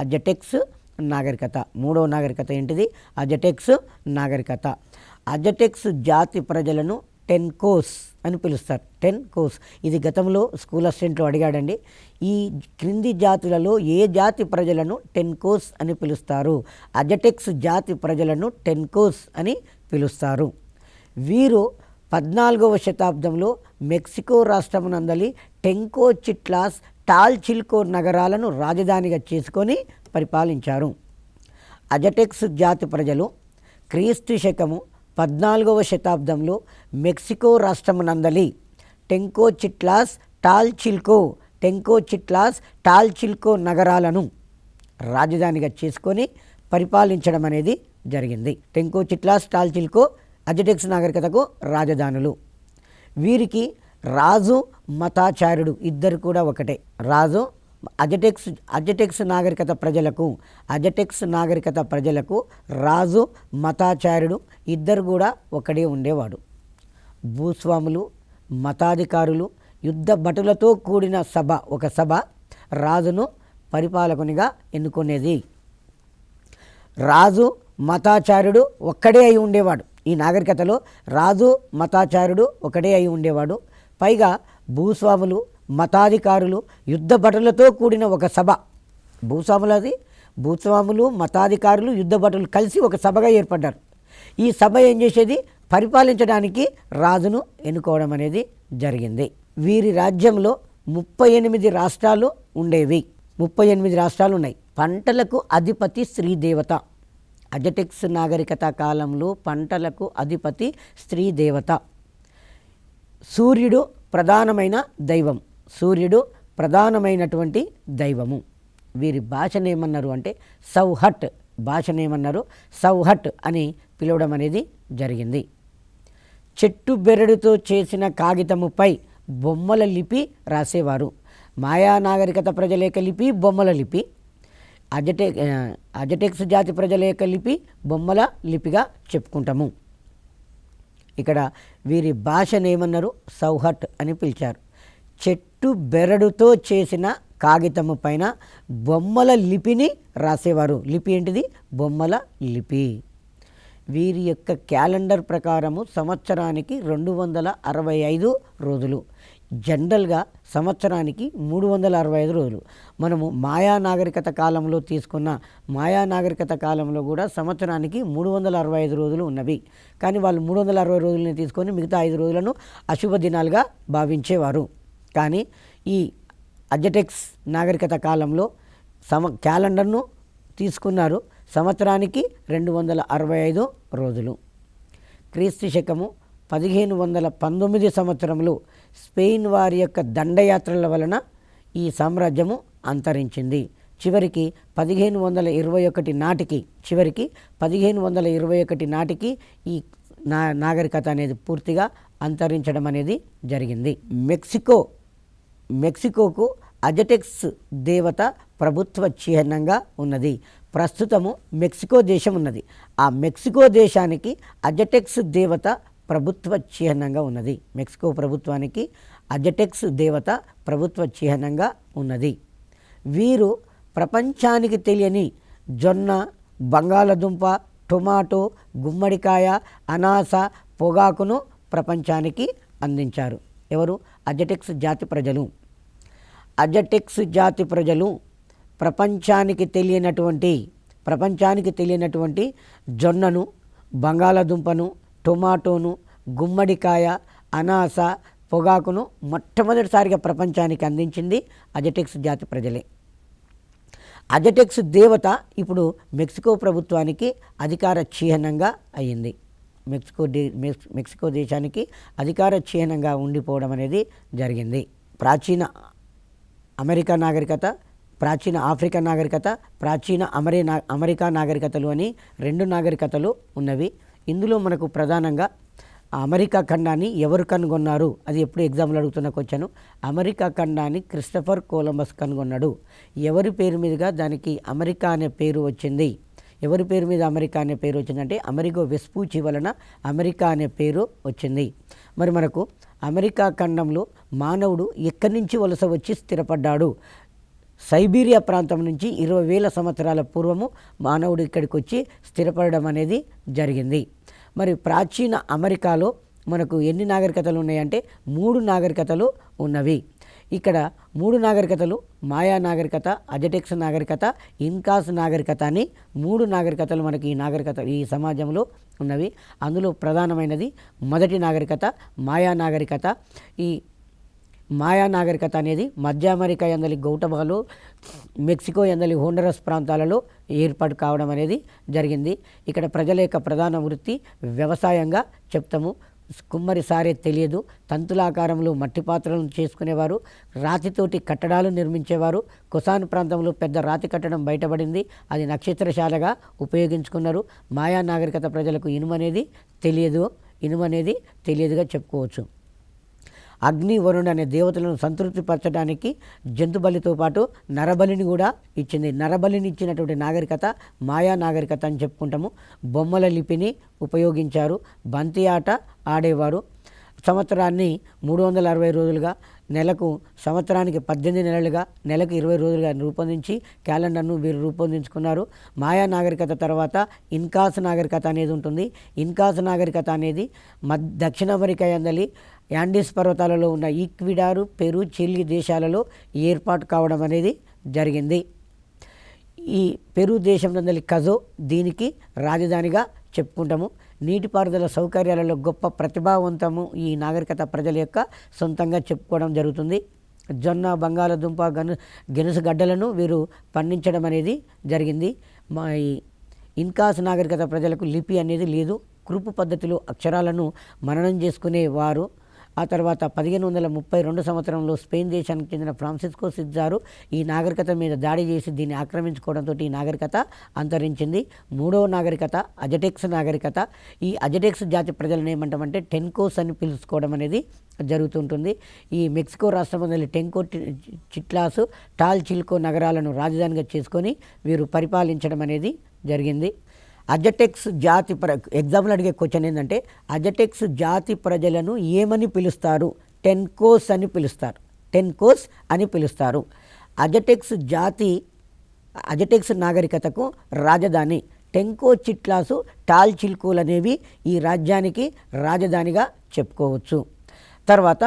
అజటెక్స్ నాగరికత. మూడవ నాగరికత ఏంటిది? అజటెక్స్ నాగరికత. అజటెక్స్ జాతి ప్రజలను టెన్కోస్ అని పిలుస్తారు. టెన్కోస్ ఇది గతంలో స్కూల్ అసిస్టెంట్లో అడిగాడండి. ఈ క్రింది జాతులలో ఏ జాతి ప్రజలను టెన్కోస్ అని పిలుస్తారు? అజటెక్స్ జాతి ప్రజలను టెన్కోస్ అని పిలుస్తారు. వీరు 14వ శతాబ్దంలో మెక్సికో రాష్ట్రమునందలి టెంకోచిట్లాస్, టాల్చిల్కో నగరాలను రాజధానిగా చేసుకొని పరిపాలించారు. అజటెక్స్ జాతి ప్రజలు క్రీస్తు శకము 14వ శతాబ్దంలో మెక్సికో రాష్ట్రమునందలి టెంకోచిట్లాస్, టాల్చిల్కో నగరాలను రాజధానిగా చేసుకొని పరిపాలించడం అనేది జరిగింది. టెంకోచిట్లాస్, టాల్చిల్కో అజటెక్స్ నాగరికతకు రాజధానులు. వీరికి రాజు, మతాచార్యుడు ఇద్దరు కూడా ఒకటే. రాజు అజటెక్స్ నాగరికత ప్రజలకు రాజు, మతాచార్యుడు ఇద్దరు కూడా ఒకడే ఉండేవాడు. భూస్వాములు, మతాధికారులు, యుద్ధ భటులతో కూడిన ఒక సభ రాజును పరిపాలకునిగా ఎన్నుకునేది. రాజు, మతాచార్యుడు ఒక్కడే అయి ఉండేవాడు. ఈ నాగరికతలో రాజు, మతాచార్యుడు ఒకడే అయి ఉండేవాడు. పైగా భూస్వాములు, మతాధికారులు, యుద్ధ భటులతో కూడిన ఒక సభ. భూస్వాములు, మతాధికారులు, యుద్ధ భటులు కలిసి ఒక సభగా ఏర్పడ్డారు. ఈ సభ ఏం చేసేది? పరిపాలించడానికి రాజును ఎన్నుకోవడం అనేది జరిగింది. వీరి రాజ్యంలో 38 రాష్ట్రాలు ఉండేవి. 38 రాష్ట్రాలు ఉన్నాయి. పంటలకు అధిపతి స్త్రీదేవత. అజటెక్స్ నాగరికత కాలంలో పంటలకు అధిపతి స్త్రీదేవత. సూర్యుడు ప్రధానమైనటువంటి దైవము. వీరి భాషనేమన్నారు అంటే సౌహట్ అని పిలవడం అనేది జరిగింది. చెట్టు బెరడుతో చేసిన కాగితముపై బొమ్మల లిపి రాసేవారు. మాయా నాగరికత ప్రజల యొక్క లిపి బొమ్మల లిపి. అజటెక్స్ జాతి ప్రజల యొక్క లిపి బొమ్మల లిపిగా చెప్పుకుంటాము. ఇక్కడ వీరి భాషనేమన్నారు? సౌహట్ అని పిలిచారు. చెట్టు బెరడుతో చేసిన కాగితము పైన బొమ్మల లిపిని రాసేవారు. లిపి ఏంటిది? బొమ్మల లిపి. వీరి యొక్క క్యాలెండర్ ప్రకారము సంవత్సరానికి 265 రోజులు. జనరల్గా సంవత్సరానికి 365 రోజులు. మనము మాయా నాగరికత కాలంలో తీసుకున్న మాయా నాగరికత కాలంలో కూడా సంవత్సరానికి 365 రోజులు ఉన్నవి. కానీ వాళ్ళు 360 రోజులని తీసుకొని మిగతా 5 రోజులను అశుభ దినాలుగా భావించేవారు. కానీ ఈ అజటెక్స్ నాగరికత కాలంలో క్యాలెండర్ను తీసుకున్నారు. సంవత్సరానికి 265 రోజులు. క్రీస్తు శకము 1519 సంవత్సరంలో స్పెయిన్ వారి యొక్క దండయాత్రల వలన ఈ సామ్రాజ్యము అంతరించింది. చివరికి 1521 నాటికి ఈ నాగరికత అనేది పూర్తిగా అంతరించడం అనేది జరిగింది. మెక్సికోకు అజటెక్స్ దేవత ప్రభుత్వ చిహ్నంగా ఉన్నది. ప్రస్తుతము మెక్సికో దేశం ఉన్నది. ఆ మెక్సికో దేశానికి అజటెక్స్ దేవత ప్రభుత్వ చిహ్నంగా ఉన్నది. మెక్సికో ప్రభుత్వానికి అజటెక్స్ దేవత ప్రభుత్వ చిహ్నంగా ఉన్నది. వీరు ప్రపంచానికి తెలియని జొన్న, బంగాళదుంప, టొమాటో, గుమ్మడికాయ, అనాస, పొగాకును ప్రపంచానికి అందించారు. ఎవరు? అజటెక్స్ జాతి ప్రజలు. అజటెక్స్ జాతి ప్రజలు ప్రపంచానికి తెలియనటువంటి జొన్నను, బంగాళదుంపను, టొమాటోను, గుమ్మడికాయ, అనాస, పొగాకును మొట్టమొదటిసారిగా ప్రపంచానికి అందించింది అజటెక్స్ జాతి ప్రజలే. అజటెక్స్ దేవత ఇప్పుడు మెక్సికో ప్రభుత్వానికి అధికార చిహ్నంగా అయ్యింది. మెక్సికో దేశానికి అధికార చిహ్నంగా ఉండిపోవడం అనేది జరిగింది. ప్రాచీన అమెరికా నాగరికత, ప్రాచీన ఆఫ్రికా నాగరికత, ప్రాచీన అమెరికా నాగరికతలు అని 2 నాగరికతలు ఉన్నవి. ఇందులో మనకు ప్రధానంగా అమెరికా ఖండాన్ని ఎవరు కనుగొన్నారు, అది ఎప్పుడు ఎగ్జామ్లో అడుగుతున్న క్వశ్చన్. అమెరికా ఖండాన్ని క్రిస్టఫర్ కొలంబస్ కనుగొన్నాడు. ఎవరి పేరు మీదుగా దానికి అమెరికా అనే పేరు వచ్చింది? ఎవరి పేరు మీద అమెరికా అనే పేరు వచ్చిందంటే అమెరిగో వెస్పూచి వలన అమెరికా అనే పేరు వచ్చింది. మరి మనకు అమెరికా ఖండంలో మానవుడు ఎక్కడి నుంచి వలస వచ్చి స్థిరపడ్డాడు? సైబీరియా ప్రాంతం నుంచి 20,000 సంవత్సరాల పూర్వము మానవుడు ఇక్కడికి వచ్చి స్థిరపడడం అనేది జరిగింది. మరి ప్రాచీన అమెరికాలో మనకు ఎన్ని నాగరికతలు ఉన్నాయంటే 3 నాగరికతలు ఉన్నవి. ఇక్కడ 3 నాగరికతలు మాయా నాగరికత, అజటెక్స్ నాగరికత, ఇన్కాస్ నాగరికత అని 3 నాగరికతలు మనకి ఈ సమాజంలో ఉన్నవి. అందులో ప్రధానమైనది మొదటి నాగరికత మాయా నాగరికత. ఈ మాయా నాగరికత అనేది మధ్య అమెరికా ఎందలి గౌటబాలు, మెక్సికో ఎందలి హోండరస్ ప్రాంతాలలో ఏర్పాటు కావడం అనేది జరిగింది. ఇక్కడ ప్రజల యొక్క ప్రధాన వృత్తి వ్యవసాయంగా చెప్తాము. కుమ్మరి సారే తెలియదు, తంతులాకారంలో మట్టి పాత్రలను చేసుకునేవారు, రాతితోటి కట్టడాలు నిర్మించేవారు. కొసాన్ ప్రాంతంలో పెద్ద రాతి కట్టడం బయటపడింది, అది నక్షత్రశాలగా ఉపయోగించుకున్నారు. మాయా నాగరికత ప్రజలకు ఇనుము అనేది తెలియదుగా చెప్పుకోవచ్చు. అగ్ని, వరుణుడు అనే దేవతలను సంతృప్తిపరచడానికి జంతు బలితో పాటు నరబలిని కూడా ఇచ్చింది. నరబలిని ఇచ్చినటువంటి నాగరికత మాయా నాగరికత అని చెప్పుకుంటాము. బొమ్మల లిపిని ఉపయోగించారు. బంతి ఆట ఆడేవారు. సంవత్సరాన్ని 360 రోజులుగా, సంవత్సరానికి 18 నెలలుగా, నెలకు 20 రోజులుగా రూపొందించి క్యాలెండర్ను వీరు రూపొందించుకున్నారు. మాయా నాగరికత తర్వాత ఇన్కాస్ నాగరికత అనేది ఉంటుంది. ఇన్కాస్ నాగరికత అనేది దక్షిణ అమెరికా యందలి యాండీస్ పర్వతాలలో ఉన్న ఈక్విడారు, పెరు, చిలీ దేశాలలో ఏర్పాటు కావడం అనేది జరిగింది. ఈ పెరు దేశం నందలి కజో దీనికి రాజధానిగా చెప్పుకుంటాము. నీటిపారుదల సౌకర్యాలలో గొప్ప ప్రతిభావంతము ఈ నాగరికత ప్రజల యొక్క సొంతంగా చెప్పుకోవడం జరుగుతుంది. జొన్న, బంగాళదుంప, గెనుసు గడ్డలను వీరు పండించడం అనేది జరిగింది. ఈ ఇన్కాస్ నాగరికత ప్రజలకు లిపి అనేది లేదు. కృపు పద్ధతిలో అక్షరాలను మననం చేసుకునేవారు. ఆ తర్వాత 1532 సంవత్సరంలో స్పెయిన్ దేశానికి చెందిన ఫ్రాన్సిస్కో సిజారు ఈ నాగరికత మీద దాడి చేసి దీన్ని ఆక్రమించుకోవడంతో ఈ నాగరికత అంతరించింది. 3వ నాగరికత అజటెక్స్ నాగరికత. ఈ అజటెక్స్ జాతి ప్రజలను ఏమంటామంటే టెన్కోస్ అని పిలుచుకోవడం అనేది జరుగుతుంటుంది. ఈ మెక్సికో రాష్ట్రంలోని టెంకో, చిట్లాసు, టాల్ చిల్కో నగరాలను రాజధానిగా చేసుకొని వీరు పరిపాలించడం అనేది జరిగింది. అజటెక్స్ జాతి ఎగ్జాంపుల్ అడిగే క్వశ్చన్ ఏంటంటే అజటెక్స్ జాతి ప్రజలను ఏమని పిలుస్తారు? టెన్కోస్ అని పిలుస్తారు. అజటెక్స్ నాగరికతకు రాజధాని టెంకో, చిట్లాసు, టాల్ చిల్కోలు అనేవి ఈ రాజ్యానికి రాజధానిగా చెప్పుకోవచ్చు. తర్వాత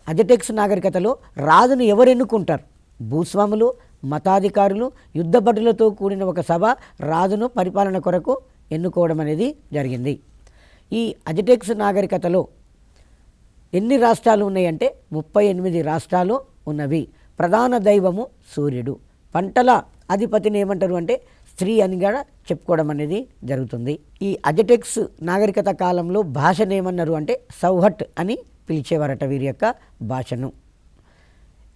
అజటెక్స్ నాగరికతలో రాజును ఎవరు ఎన్నుకుంటారు? భూస్వాములు, మతాధికారులు, యుద్ధభటులతో కూడిన ఒక సభ రాజును పరిపాలన కొరకు ఎన్నుకోవడం అనేది జరిగింది. ఈ అజటెక్స్ నాగరికతలో ఎన్ని రాష్ట్రాలు ఉన్నాయంటే 38 రాష్ట్రాలు ఉన్నవి. ప్రధాన దైవము సూర్యుడు. పంటల అధిపతిని ఏమంటారు అంటే స్త్రీ అని కూడా చెప్పుకోవడం అనేది జరుగుతుంది. ఈ అజటెక్స్ నాగరికత కాలంలో భాషను ఏమన్నారు అంటే సౌహట్ అని పిలిచేవారట వీరి యొక్క భాషను.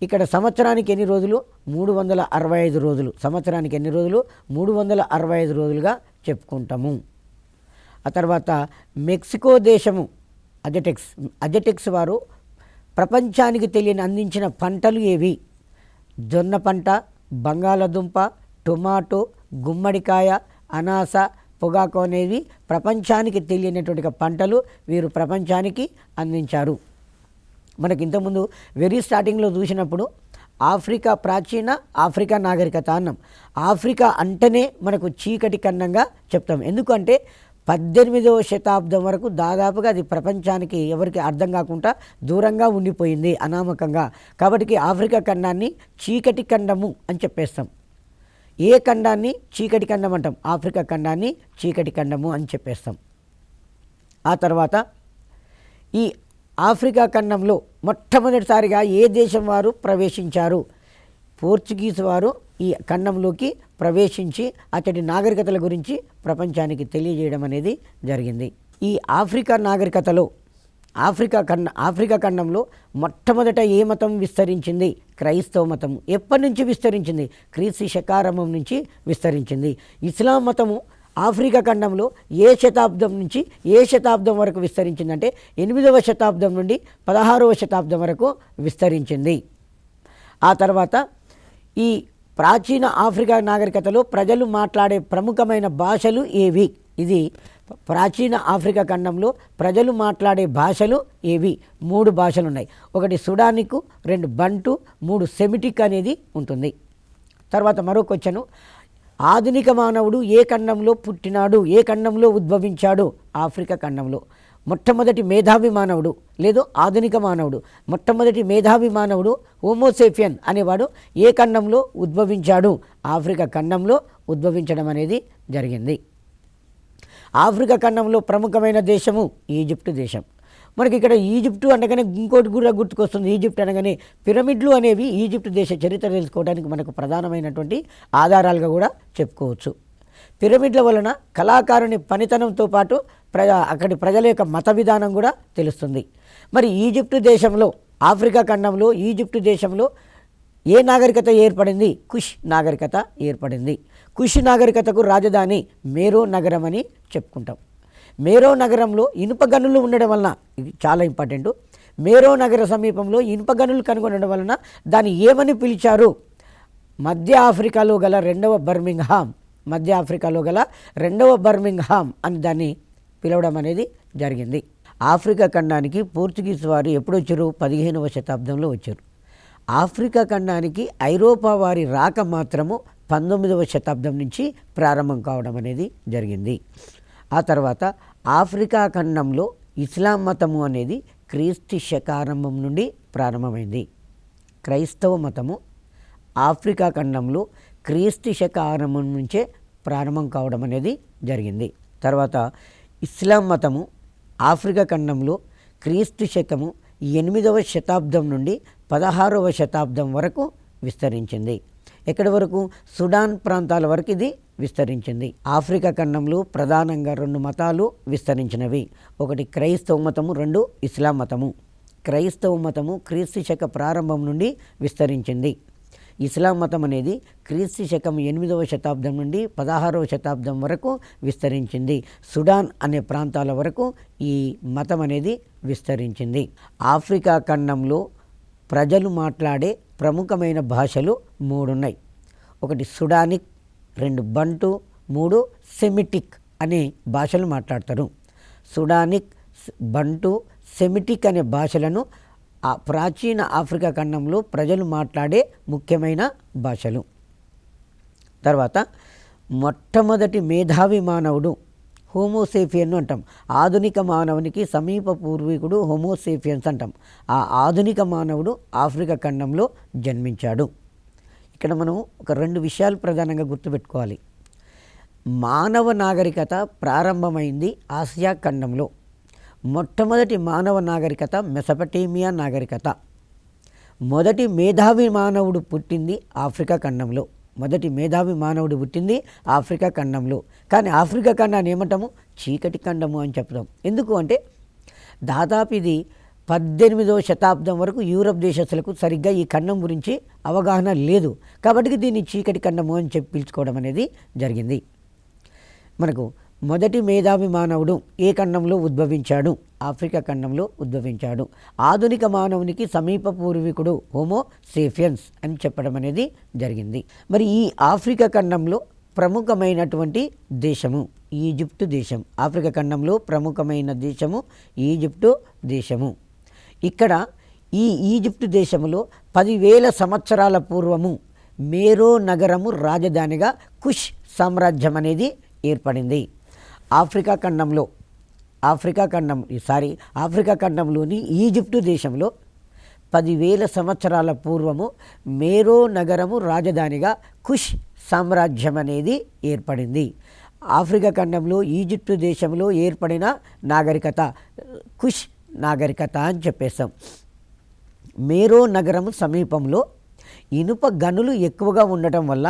ఇక్కడ సంవత్సరానికి ఎన్ని రోజులు? 365 రోజులు. సంవత్సరానికి ఎన్ని రోజులు? 365 రోజులుగా చెప్పుకుంటాము. ఆ తర్వాత మెక్సికో దేశము అజటెక్స్ వారు ప్రపంచానికి అందించిన పంటలు ఏవి? జొన్న పంట, బంగాళదుంప, టొమాటో, గుమ్మడికాయ, అనాస, పొగాకు అనేవి ప్రపంచానికి తెలియనటువంటి పంటలు వీరు ప్రపంచానికి అందించారు. మనకి ఇంతకుముందు వెరీ స్టార్టింగ్లో చూసినప్పుడు ఆఫ్రికా ప్రాచీన ఆఫ్రికా నాగరికత అన్నాం. ఆఫ్రికా అంటేనే మనకు చీకటి ఖండంగా చెప్తాం. ఎందుకంటే 18వ శతాబ్దం వరకు దాదాపుగా అది ప్రపంచానికి ఎవరికి అర్థం కాకుండా దూరంగా ఉండిపోయింది అనామకంగా. కాబట్టి ఆఫ్రికా ఖండాన్ని చీకటి ఖండము అని చెప్పేస్తాం. ఏ ఖండాన్ని చీకటి ఖండం అంటాం? ఆఫ్రికా ఖండాన్ని చీకటి ఖండము అని చెప్పేస్తాం. ఆ తర్వాత ఈ ఆఫ్రికా ఖండంలో మొట్టమొదటిసారిగా ఏ దేశం వారు ప్రవేశించారు? పోర్చుగీస్ వారు ఈ ఖండంలోకి ప్రవేశించి అతడి నాగరికతల గురించి ప్రపంచానికి తెలియజేయడం అనేది జరిగింది. ఈ ఆఫ్రికా నాగరికతలో ఆఫ్రికా ఖండంలో మొట్టమొదట ఏ మతం విస్తరించింది? క్రైస్తవ మతం. ఎప్పటి నుంచి విస్తరించింది? క్రీస్తు శకారంభం నుంచి విస్తరించింది. ఇస్లాం మతము ఆఫ్రికా ఖండంలో ఏ శతాబ్దం నుంచి ఏ శతాబ్దం వరకు విస్తరించిందంటే 8వ శతాబ్దం నుండి 16వ శతాబ్దం వరకు విస్తరించింది. ఆ తర్వాత ఈ ప్రాచీన ఆఫ్రికా నాగరికతలో ప్రజలు మాట్లాడే ప్రముఖమైన భాషలు ఏవి? ఇది ప్రాచీన ఆఫ్రికా ఖండంలో ప్రజలు మాట్లాడే భాషలు ఏవి? 3 భాషలు ఉన్నాయి. ఒకటి సుడానిక్, 2 బంటు, 3 సెమిటిక్ అనేది ఉంటుంది. తర్వాత మరో క్వశ్చను, ఆధునిక మానవుడు ఏ ఖండంలో పుట్టినాడు? ఏ ఖండంలో ఉద్భవించాడు? ఆఫ్రికా ఖండంలో. మొట్టమొదటి మేధావి మానవుడు లేదు ఆధునిక మానవుడు, మొట్టమొదటి మేధావి మానవుడు హోమోసేపియన్ అనేవాడు ఏ ఖండంలో ఉద్భవించాడు? ఆఫ్రికా ఖండంలో ఉద్భవించడం అనేది జరిగింది. ఆఫ్రికా ఖండంలో ప్రముఖమైన దేశము ఈజిప్టు దేశం. మనకి ఇక్కడ ఈజిప్టు అనగానే ఇంకోటి కూడా గుర్తుకొస్తుంది. ఈజిప్ట్ అనగానే పిరమిడ్లు అనేవి ఈజిప్టు దేశ చరిత్ర తెలుసుకోవడానికి మనకు ప్రధానమైనటువంటి ఆధారాలుగా కూడా చెప్పుకోవచ్చు. పిరమిడ్ల వలన కళాకారుని పనితనంతో పాటు అక్కడి ప్రజల యొక్క మత విధానం కూడా తెలుస్తుంది. మరి ఈజిప్టు దేశంలో ఆఫ్రికా ఖండంలో ఈజిప్టు దేశంలో ఏ నాగరికత ఏర్పడింది? కుష్ నాగరికత ఏర్పడింది. కుష్ నాగరికతకు రాజధాని మేరో నగరం అని చెప్పుకుంటాం. మేరో నగరంలో ఇనుప గనులు ఉండడం వలన, ఇది చాలా ఇంపార్టెంట్, మేరో నగర సమీపంలో ఇనుప గనులు కనుగొనడం వలన దాన్ని ఏమని పిలిచారు? మధ్య ఆఫ్రికాలో గల రెండవ బర్మింగ్హామ్ అని దాన్ని పిలవడం అనేది జరిగింది. ఆఫ్రికా ఖండానికి పోర్చుగీస్ వారు ఎప్పుడు వచ్చారు? 15వ శతాబ్దంలో వచ్చారు. ఆఫ్రికా ఖండానికి ఐరోపా వారి రాక మాత్రము 19వ శతాబ్దం నుంచి ప్రారంభం కావడం అనేది జరిగింది. ఆ తర్వాత ఆఫ్రికా ఖండంలో ఇస్లాం మతము అనేది క్రీస్తు శకారంభం నుండి ప్రారంభమైంది. క్రైస్తవ మతము ఆఫ్రికా ఖండంలో క్రీస్తు శకారంభం నుంచే ప్రారంభం కావడం అనేది జరిగింది. తర్వాత ఇస్లాం మతము ఆఫ్రికా ఖండంలో క్రీస్తు శకము 8వ శతాబ్దం నుండి 16వ శతాబ్దం వరకు విస్తరించింది. ఎక్కడి వరకు? సుడాన్ ప్రాంతాల వరకు ఇది విస్తరించింది. ఆఫ్రికా ఖండంలో ప్రధానంగా 2 మతాలు విస్తరించినవి. ఒకటి క్రైస్తవ మతము, 2 ఇస్లాం మతము. క్రైస్తవ మతము క్రీస్తు శక ప్రారంభం నుండి విస్తరించింది. ఇస్లాం మతం అనేది క్రీస్తు శకం 8వ శతాబ్దం నుండి 16వ శతాబ్దం వరకు విస్తరించింది. సుడాన్ అనే ప్రాంతాల వరకు ఈ మతం అనేది విస్తరించింది. ఆఫ్రికా ఖండంలో ప్రజలు మాట్లాడే ప్రముఖమైన భాషలు 3 ఉన్నాయి. ఒకటి సుడానిక్, 2 బంటు, 3 సెమిటిక్ అనే భాషలు మాట్లాడతారు. సుడానిక్, బంటు, సెమిటిక్ అనే భాషలను ఆ ప్రాచీన ఆఫ్రికా ఖండంలో ప్రజలు మాట్లాడే ముఖ్యమైన భాషలు. తర్వాత మొట్టమొదటి మేధావి మానవుడు హోమోసేపియన్ అంటాం. ఆధునిక మానవునికి సమీప పూర్వీకుడు హోమోసేపియన్స్ అంటాం. ఆ ఆధునిక మానవుడు ఆఫ్రికా ఖండంలో జన్మించాడు. ఇక్కడ మనం ఒక 2 విషయాలు ప్రధానంగా గుర్తుపెట్టుకోవాలి. మానవ నాగరికత ప్రారంభమైంది ఆసియా ఖండంలో. మొట్టమొదటి మానవ నాగరికత మెసపటేమియా నాగరికత. మొదటి మేధావి మానవుడు పుట్టింది ఆఫ్రికా ఖండంలో. ఆఫ్రికా ఖండంలో. కానీ ఆఫ్రికా ఖండాన్ని ఏమంటాము? చీకటి ఖండము అని చెప్తాం. ఎందుకు అంటే దాదాపు ఇది 18వ శతాబ్దం వరకు యూరప్ దేశస్తులకు సరిగ్గా ఈ ఖండం గురించి అవగాహన లేదు. కాబట్టి దీన్ని చీకటి ఖండము అని చెప్పి పిలుచుకోవడం అనేది జరిగింది. మనకు మొదటి మేధావి మానవుడు ఏ ఖండంలో ఉద్భవించాడు? ఆఫ్రికా ఖండంలో ఉద్భవించాడు. ఆధునిక మానవునికి సమీప పూర్వీకుడు హోమోసేపియన్స్ అని చెప్పడం అనేది జరిగింది. మరి ఈ ఆఫ్రికా ఖండంలో ప్రముఖమైనటువంటి దేశము ఈజిప్టు దేశం. ఆఫ్రికా ఖండంలో ప్రముఖమైన దేశము ఈజిప్టు దేశము. ఇక్కడ ఈ ఈజిప్టు దేశంలో 10,000 సంవత్సరాల పూర్వము మేరో నగరము రాజధానిగా కుష్ సామ్రాజ్యం అనేది ఏర్పడింది. ఆఫ్రికా ఖండంలోని ఈజిప్టు దేశంలో 10,000 సంవత్సరాల పూర్వము మేరో నగరము రాజధానిగా కుష్ సామ్రాజ్యం అనేది ఏర్పడింది. ఆఫ్రికా ఖండంలో ఈజిప్టు దేశంలో ఏర్పడిన నాగరికత కుష్ నాగరికత అని చెప్పేస్తాం. మేరో నగరం సమీపంలో ఇనుప గనులు ఎక్కువగా ఉండటం వల్ల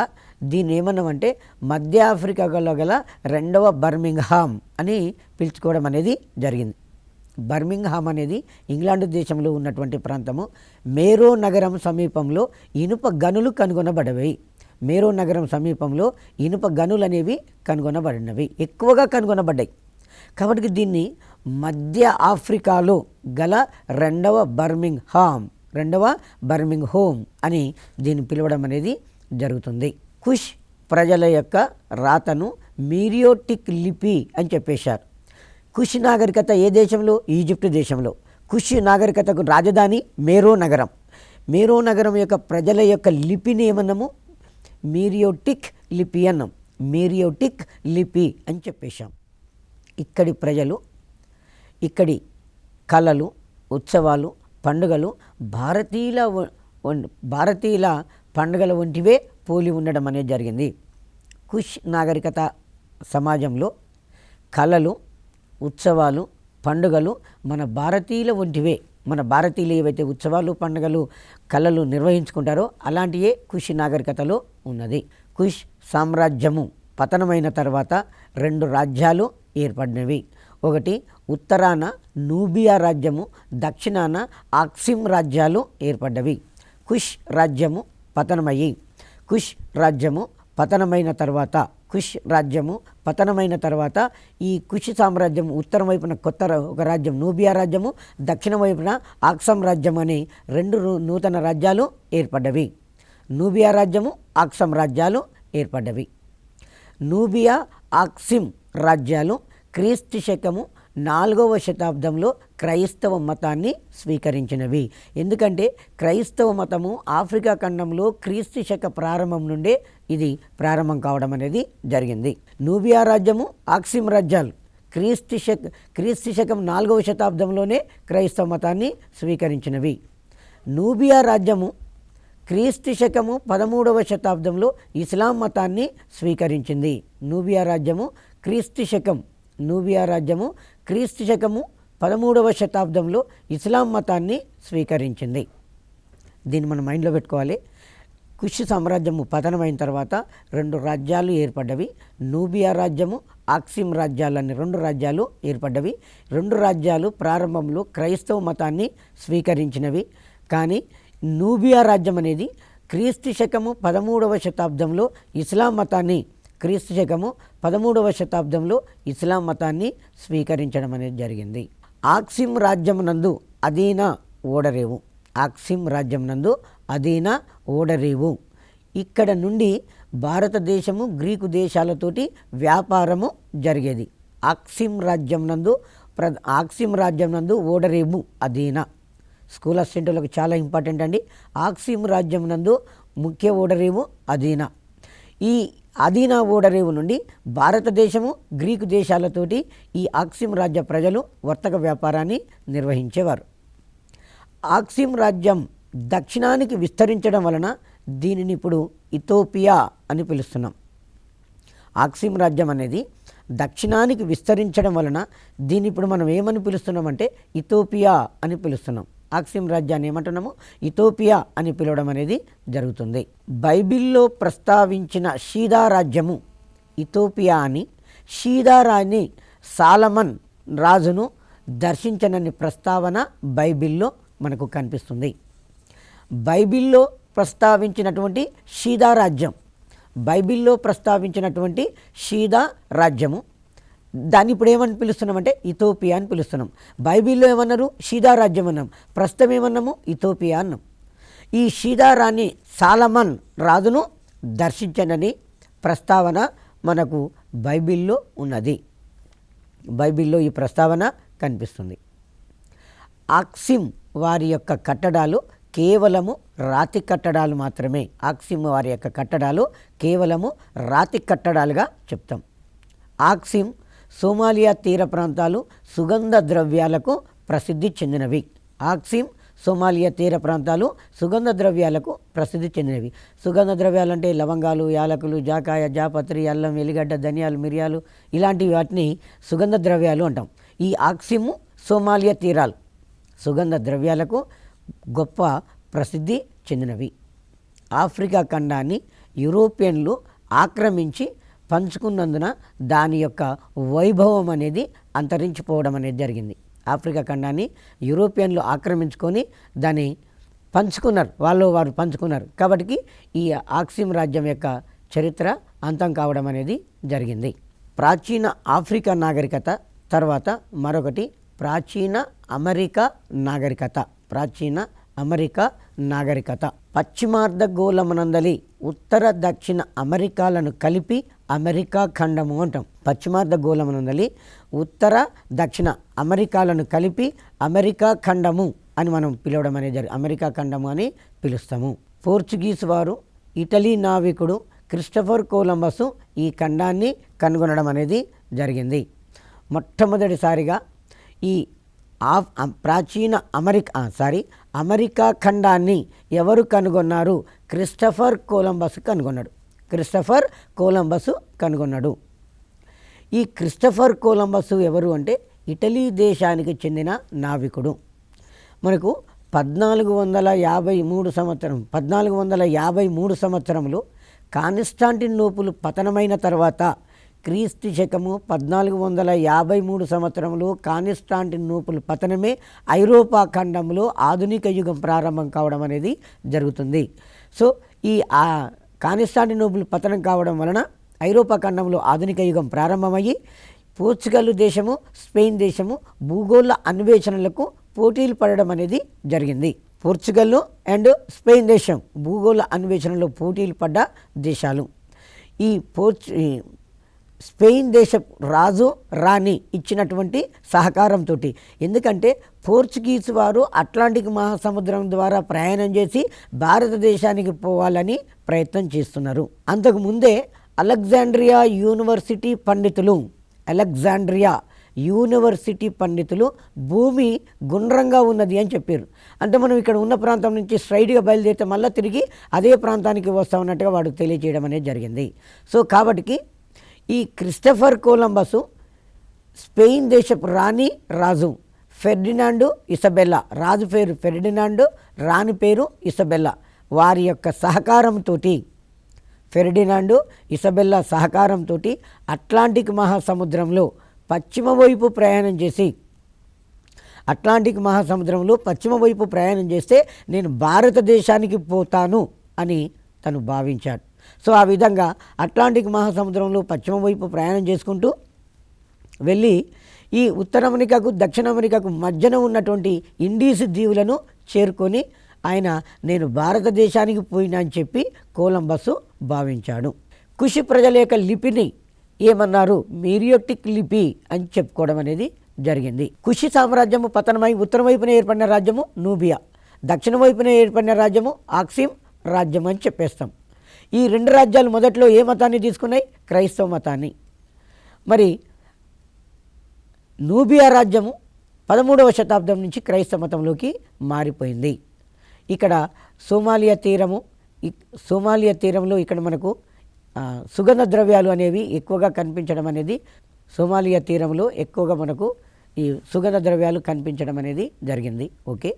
దీన్ని ఏమన్నామంటే మధ్య ఆఫ్రికాలో గల రెండవ బర్మింగ్హామ్ అని పిలుచుకోవడం అనేది జరిగింది. బర్మింగ్హామ్ అనేది ఇంగ్లాండ్ దేశంలో ఉన్నటువంటి ప్రాంతము. మేరో నగరం సమీపంలో ఇనుప గనులు కనుగొనబడవి. మేరో నగరం సమీపంలో ఇనుప గనులు అనేవి కనుగొనబడినవి, ఎక్కువగా కనుగొనబడ్డాయి. కాబట్టి దీన్ని మధ్య ఆఫ్రికాలో గల రెండవ బర్మింగ్ హోమ్ అని దీన్ని పిలవడం అనేది జరుగుతుంది. కుష్ ప్రజల యొక్క రాతను మీరియోటిక్ లిపి అని చెప్పేశారు. కుష్ నాగరికత ఏ దేశంలో? ఈజిప్టు దేశంలో. కుష్ నాగరికతకు రాజధాని మేరో నగరం. మేరో నగరం యొక్క ప్రజల యొక్క లిపిని ఏమన్నాము? మీరియోటిక్ లిపి అన్నాం. మీరియోటిక్ లిపి అని చెప్పేశాం. ఇక్కడి ప్రజలు, ఇక్కడి కళలు, ఉత్సవాలు, పండుగలు భారతీయుల పండుగల వంటివే పోలి ఉండడం అనేది జరిగింది. కుష్ నాగరికత సమాజంలో కళలు, ఉత్సవాలు, పండుగలు మన భారతీయుల వంటివే. మన భారతీయులు ఏవైతే ఉత్సవాలు, పండుగలు, కళలు నిర్వహించుకుంటారో అలాంటియే కుష్ నాగరికతలో ఉన్నది. కుష్ సామ్రాజ్యము పతనమైన తర్వాత 2 రాజ్యాలు ఏర్పడినవి. ఒకటి ఉత్తరాన నూబియా రాజ్యము, దక్షిణాన ఆక్సిమ్ రాజ్యాలు ఏర్పడ్డవి. కుష్ రాజ్యము పతనమైన తర్వాత ఈ కుష్ సామ్రాజ్యం ఉత్తరం వైపున ఒక రాజ్యం నూబియా రాజ్యము, దక్షిణ వైపున ఆక్సమ్ రాజ్యం అనే 2 నూతన రాజ్యాలు ఏర్పడ్డవి. నూబియా రాజ్యము, ఆక్సమ్ రాజ్యాలు ఏర్పడ్డవి. నూబియా, ఆక్సిమ్ రాజ్యాలు క్రీస్తు శకము 4వ శతాబ్దంలో క్రైస్తవ మతాన్ని స్వీకరించినవి. ఎందుకంటే క్రైస్తవ మతము ఆఫ్రికా ఖండంలో క్రీస్తు శక ప్రారంభం నుండే ఇది ప్రారంభం కావడం అనేది జరిగింది. నూబియా రాజ్యము, ఆక్సిమ్ రాజ్యాలు క్రీస్తు శకం 4వ శతాబ్దంలోనే క్రైస్తవ మతాన్ని స్వీకరించినవి. నూబియా రాజ్యము క్రీస్తు శకము 13వ శతాబ్దంలో ఇస్లాం మతాన్ని స్వీకరించింది. నూబియా రాజ్యము క్రీస్తు శకము 13వ శతాబ్దంలో ఇస్లాం మతాన్ని స్వీకరించింది. దీన్ని మనం మైండ్లో పెట్టుకోవాలి. కుష్ సామ్రాజ్యము పతనమైన తర్వాత 2 రాజ్యాలు ఏర్పడ్డవి. నూబియా రాజ్యము, ఆక్సిమ్ రాజ్యాలని 2 రాజ్యాలు ఏర్పడ్డవి. 2 రాజ్యాలు ప్రారంభంలో క్రైస్తవ మతాన్ని స్వీకరించినవి. కానీ నూబియా రాజ్యం అనేది క్రీస్తు శకము 13వ శతాబ్దంలో ఇస్లాం మతాన్ని స్వీకరించడం అనేది జరిగింది. ఆక్సిమ్ రాజ్యం నందు అదీనా ఓడరేవు. ఇక్కడ నుండి భారతదేశము, గ్రీకు దేశాలతోటి వ్యాపారము జరిగేది. ఆక్సిమ్ రాజ్యం నందు ఓడరేవు అదీనా. స్కూల్ అసిస్టెంట్లకు చాలా ఇంపార్టెంట్ అండి. ఆక్సిమ్ రాజ్యం నందు ముఖ్య ఓడరేవు అదీనా. ఈ అదీనా ఓడరేవు నుండి భారతదేశము, గ్రీకు దేశాలతోటి ఈ ఆక్సిమ్ రాజ్య ప్రజలు వర్తక వ్యాపారాన్ని నిర్వహించేవారు. ఆక్సిమ్ రాజ్యం దక్షిణానికి విస్తరించడం వలన దీనిని ఇప్పుడు ఇథోపియా అని పిలుస్తున్నాం. ఆక్సిమ్ రాజ్యం అనేది దక్షిణానికి విస్తరించడం వలన దీన్ని ఇప్పుడు మనం ఏమని పిలుస్తున్నామంటే ఇథోపియా అని పిలుస్తున్నాం. ఆక్సిమ్ రాజ్యాన్ని ఏమంటున్నాము? ఇథోపియా అని పిలవడం అనేది జరుగుతుంది. బైబిల్లో ప్రస్తావించిన షీదా రాజ్యము ఇథోపియా అని, షీదారాని సాలమన్ రాజును దర్శించనని ప్రస్తావన బైబిల్లో మనకు కనిపిస్తుంది. బైబిల్లో ప్రస్తావించినటువంటి షీదా రాజ్యము దాన్ని ఇప్పుడు ఏమని పిలుస్తున్నామంటే ఇథోపియా అని పిలుస్తున్నాం. బైబిల్లో ఏమన్నారు? షీదా రాజ్యం అన్నాం. ప్రస్తుతం ఏమన్నాము? ఇథోపియా అన్నాం. ఈ షీదా రాణి సాలమన్ రాజును దర్శించనని ప్రస్తావన మనకు బైబిల్లో ఉన్నది. బైబిల్లో ఈ ప్రస్తావన కనిపిస్తుంది. ఆక్సిమ్ వారి యొక్క కట్టడాలు కేవలము రాతి కట్టడాలు మాత్రమే. ఆక్సిమ్ వారి యొక్క కట్టడాలు కేవలము రాతి కట్టడాలుగా చెప్తాం. ఆక్సిమ్ సోమాలియా తీర ప్రాంతాలు సుగంధ ద్రవ్యాలకు ప్రసిద్ధి చెందినవి. ఆక్సిమ్ సోమాలియా తీర ప్రాంతాలు సుగంధ ద్రవ్యాలకు ప్రసిద్ధి చెందినవి. సుగంధ ద్రవ్యాలు అంటే లవంగాలు, యాలకులు, జాకాయ, జాపత్రి, అల్లం, ఎల్లిగడ్డ, ధనియాలు, మిరియాలు ఇలాంటి వాటిని సుగంధ ద్రవ్యాలు అంటాం. ఈ ఆక్సిమ్ సోమాలియా తీరాలు సుగంధ ద్రవ్యాలకు గొప్ప ప్రసిద్ధి చెందినవి. ఆఫ్రికా ఖండాన్ని యూరోపియన్లు ఆక్రమించి పంచుకున్నందున దాని యొక్క వైభవం అనేది అంతరించిపోవడం అనేది జరిగింది. ఆఫ్రికా ఖండాన్ని యూరోపియన్లు ఆక్రమించుకొని దాన్ని పంచుకున్నారు, వారు పంచుకున్నారు. కాబట్టి ఈ ఆక్సిమ్ రాజ్యం యొక్క చరిత్ర అంతం కావడం అనేది జరిగింది. ప్రాచీన ఆఫ్రికా నాగరికత తర్వాత మరొకటి ప్రాచీన అమెరికా నాగరికత. ప్రాచీన అమెరికా నాగరికత పశ్చిమార్ధగోళమునందలి ఉత్తర దక్షిణ అమెరికాలను కలిపి అమెరికా ఖండము అంటాం. పశ్చిమార్ధగోళమునందలి ఉత్తర దక్షిణ అమెరికాలను కలిపి అమెరికా ఖండము అని మనం పిలవడం అనేది అమెరికా ఖండము అని పిలుస్తాము. పోర్చుగీస్ వారు ఇటలీ నావికుడు క్రిస్టఫర్ కొలంబస్ ఈ ఖండాన్ని కనుగొనడం అనేది జరిగింది. మొట్టమొదటిసారిగా ఈ ప్రాచీన అమెరికా ఖండాన్ని ఎవరు కనుగొన్నారు? క్రిస్టఫర్ కొలంబస్ కనుగొన్నాడు. క్రిస్టఫర్ కొలంబస్ కనుగొన్నాడు. ఈ క్రిస్టఫర్ కొలంబస్ ఎవరు అంటే ఇటలీ దేశానికి చెందిన నావికుడు. మనకు 1453 సంవత్సరంలో కాన్స్టాంటినోపుల్ పతనమైన తర్వాత క్రీస్తు శకము 1453 సంవత్సరంలో కాన్స్టాంటినోపుల్ పతనమే ఐరోపా ఖండంలో ఆధునిక యుగం ప్రారంభం కావడం అనేది జరుగుతుంది. సో ఈ కాన్స్టాంటినోపుల్ పతనం కావడం వలన ఐరోపా ఖండంలో ఆధునిక యుగం ప్రారంభమయ్యి పోర్చుగల్ దేశము, స్పెయిన్ దేశము భూగోళ అన్వేషణలకు పోటీలు పడడం అనేది జరిగింది. పోర్చుగల్ అండ్ స్పెయిన్ దేశం భూగోళ అన్వేషణలో పోటీలు పడ్డ దేశాలు. ఈ స్పెయిన్ దేశ రాజు రాణి ఇచ్చినటువంటి సహకారంతో, ఎందుకంటే పోర్చుగీస్ వారు అట్లాంటిక్ మహాసముద్రం ద్వారా ప్రయాణం చేసి భారతదేశానికి పోవాలని ప్రయత్నం చేస్తున్నారు. అంతకుముందే అలెగ్జాండ్రియా యూనివర్సిటీ పండితులు భూమి గుండ్రంగా ఉన్నది అని చెప్పారు. అంటే మనం ఇక్కడ ఉన్న ప్రాంతం నుంచి స్ట్రైట్గా బయలుదేరితే మళ్ళీ తిరిగి అదే ప్రాంతానికి వస్తామన్నట్టుగా వాడు తెలియజేయడం అనేది జరిగింది. సో కాబట్టి ఈ క్రిస్టఫర్ కొలంబస్ స్పెయిన్ దేశపు రాజు ఫెర్డినాండో ఇసబెల్లా, రాజు పేరు ఫెర్డినాండో, రాణి పేరు ఇసబెల్లా, వారి యొక్క సహకారంతో ఫెర్డినాండో ఇసబెల్లా సహకారంతో అట్లాంటిక్ మహాసముద్రంలో పశ్చిమ వైపు ప్రయాణం చేస్తే నేను భారతదేశానికి పోతాను అని తను భావించాడు. సో ఆ విధంగా అట్లాంటిక్ మహాసముద్రంలో పశ్చిమ వైపు ప్రయాణం చేసుకుంటూ వెళ్ళి ఈ ఉత్తర అమెరికాకు దక్షిణ అమెరికాకు మధ్యన ఉన్నటువంటి ఇండీస్ దీవులను చేరుకొని ఆయన నేను భారతదేశానికి పోయినా అని చెప్పి కొలంబస్ భావించాడు. కుషి ప్రజల యొక్క లిపిని ఏమన్నారు? మీరియోటిక్ లిపి అని చెప్పుకోవడం అనేది జరిగింది. కుషి సామ్రాజ్యము పతనమై ఉత్తర వైపున ఏర్పడిన రాజ్యము నూబియా, దక్షిణ వైపున ఏర్పడిన రాజ్యము ఆక్సిమ్ రాజ్యం అని చెప్పేస్తాం. ఈ రెండు రాజ్యాలు మొదట్లో ఏ మతాన్ని తీసుకున్నాయి? క్రైస్తవ మతాన్ని. మరి నూబియా రాజ్యము 13వ శతాబ్దం నుంచి క్రైస్తవ మతంలోకి మారిపోయింది. ఇక్కడ సోమాలియా తీరంలో ఇక్కడ మనకు సుగంధ ద్రవ్యాలు అనేవి ఎక్కువగా కనిపించడం అనేది, సోమాలియా తీరంలో ఎక్కువగా మనకు ఈ సుగంధ ద్రవ్యాలు కనిపించడం అనేది జరిగింది. ఓకే.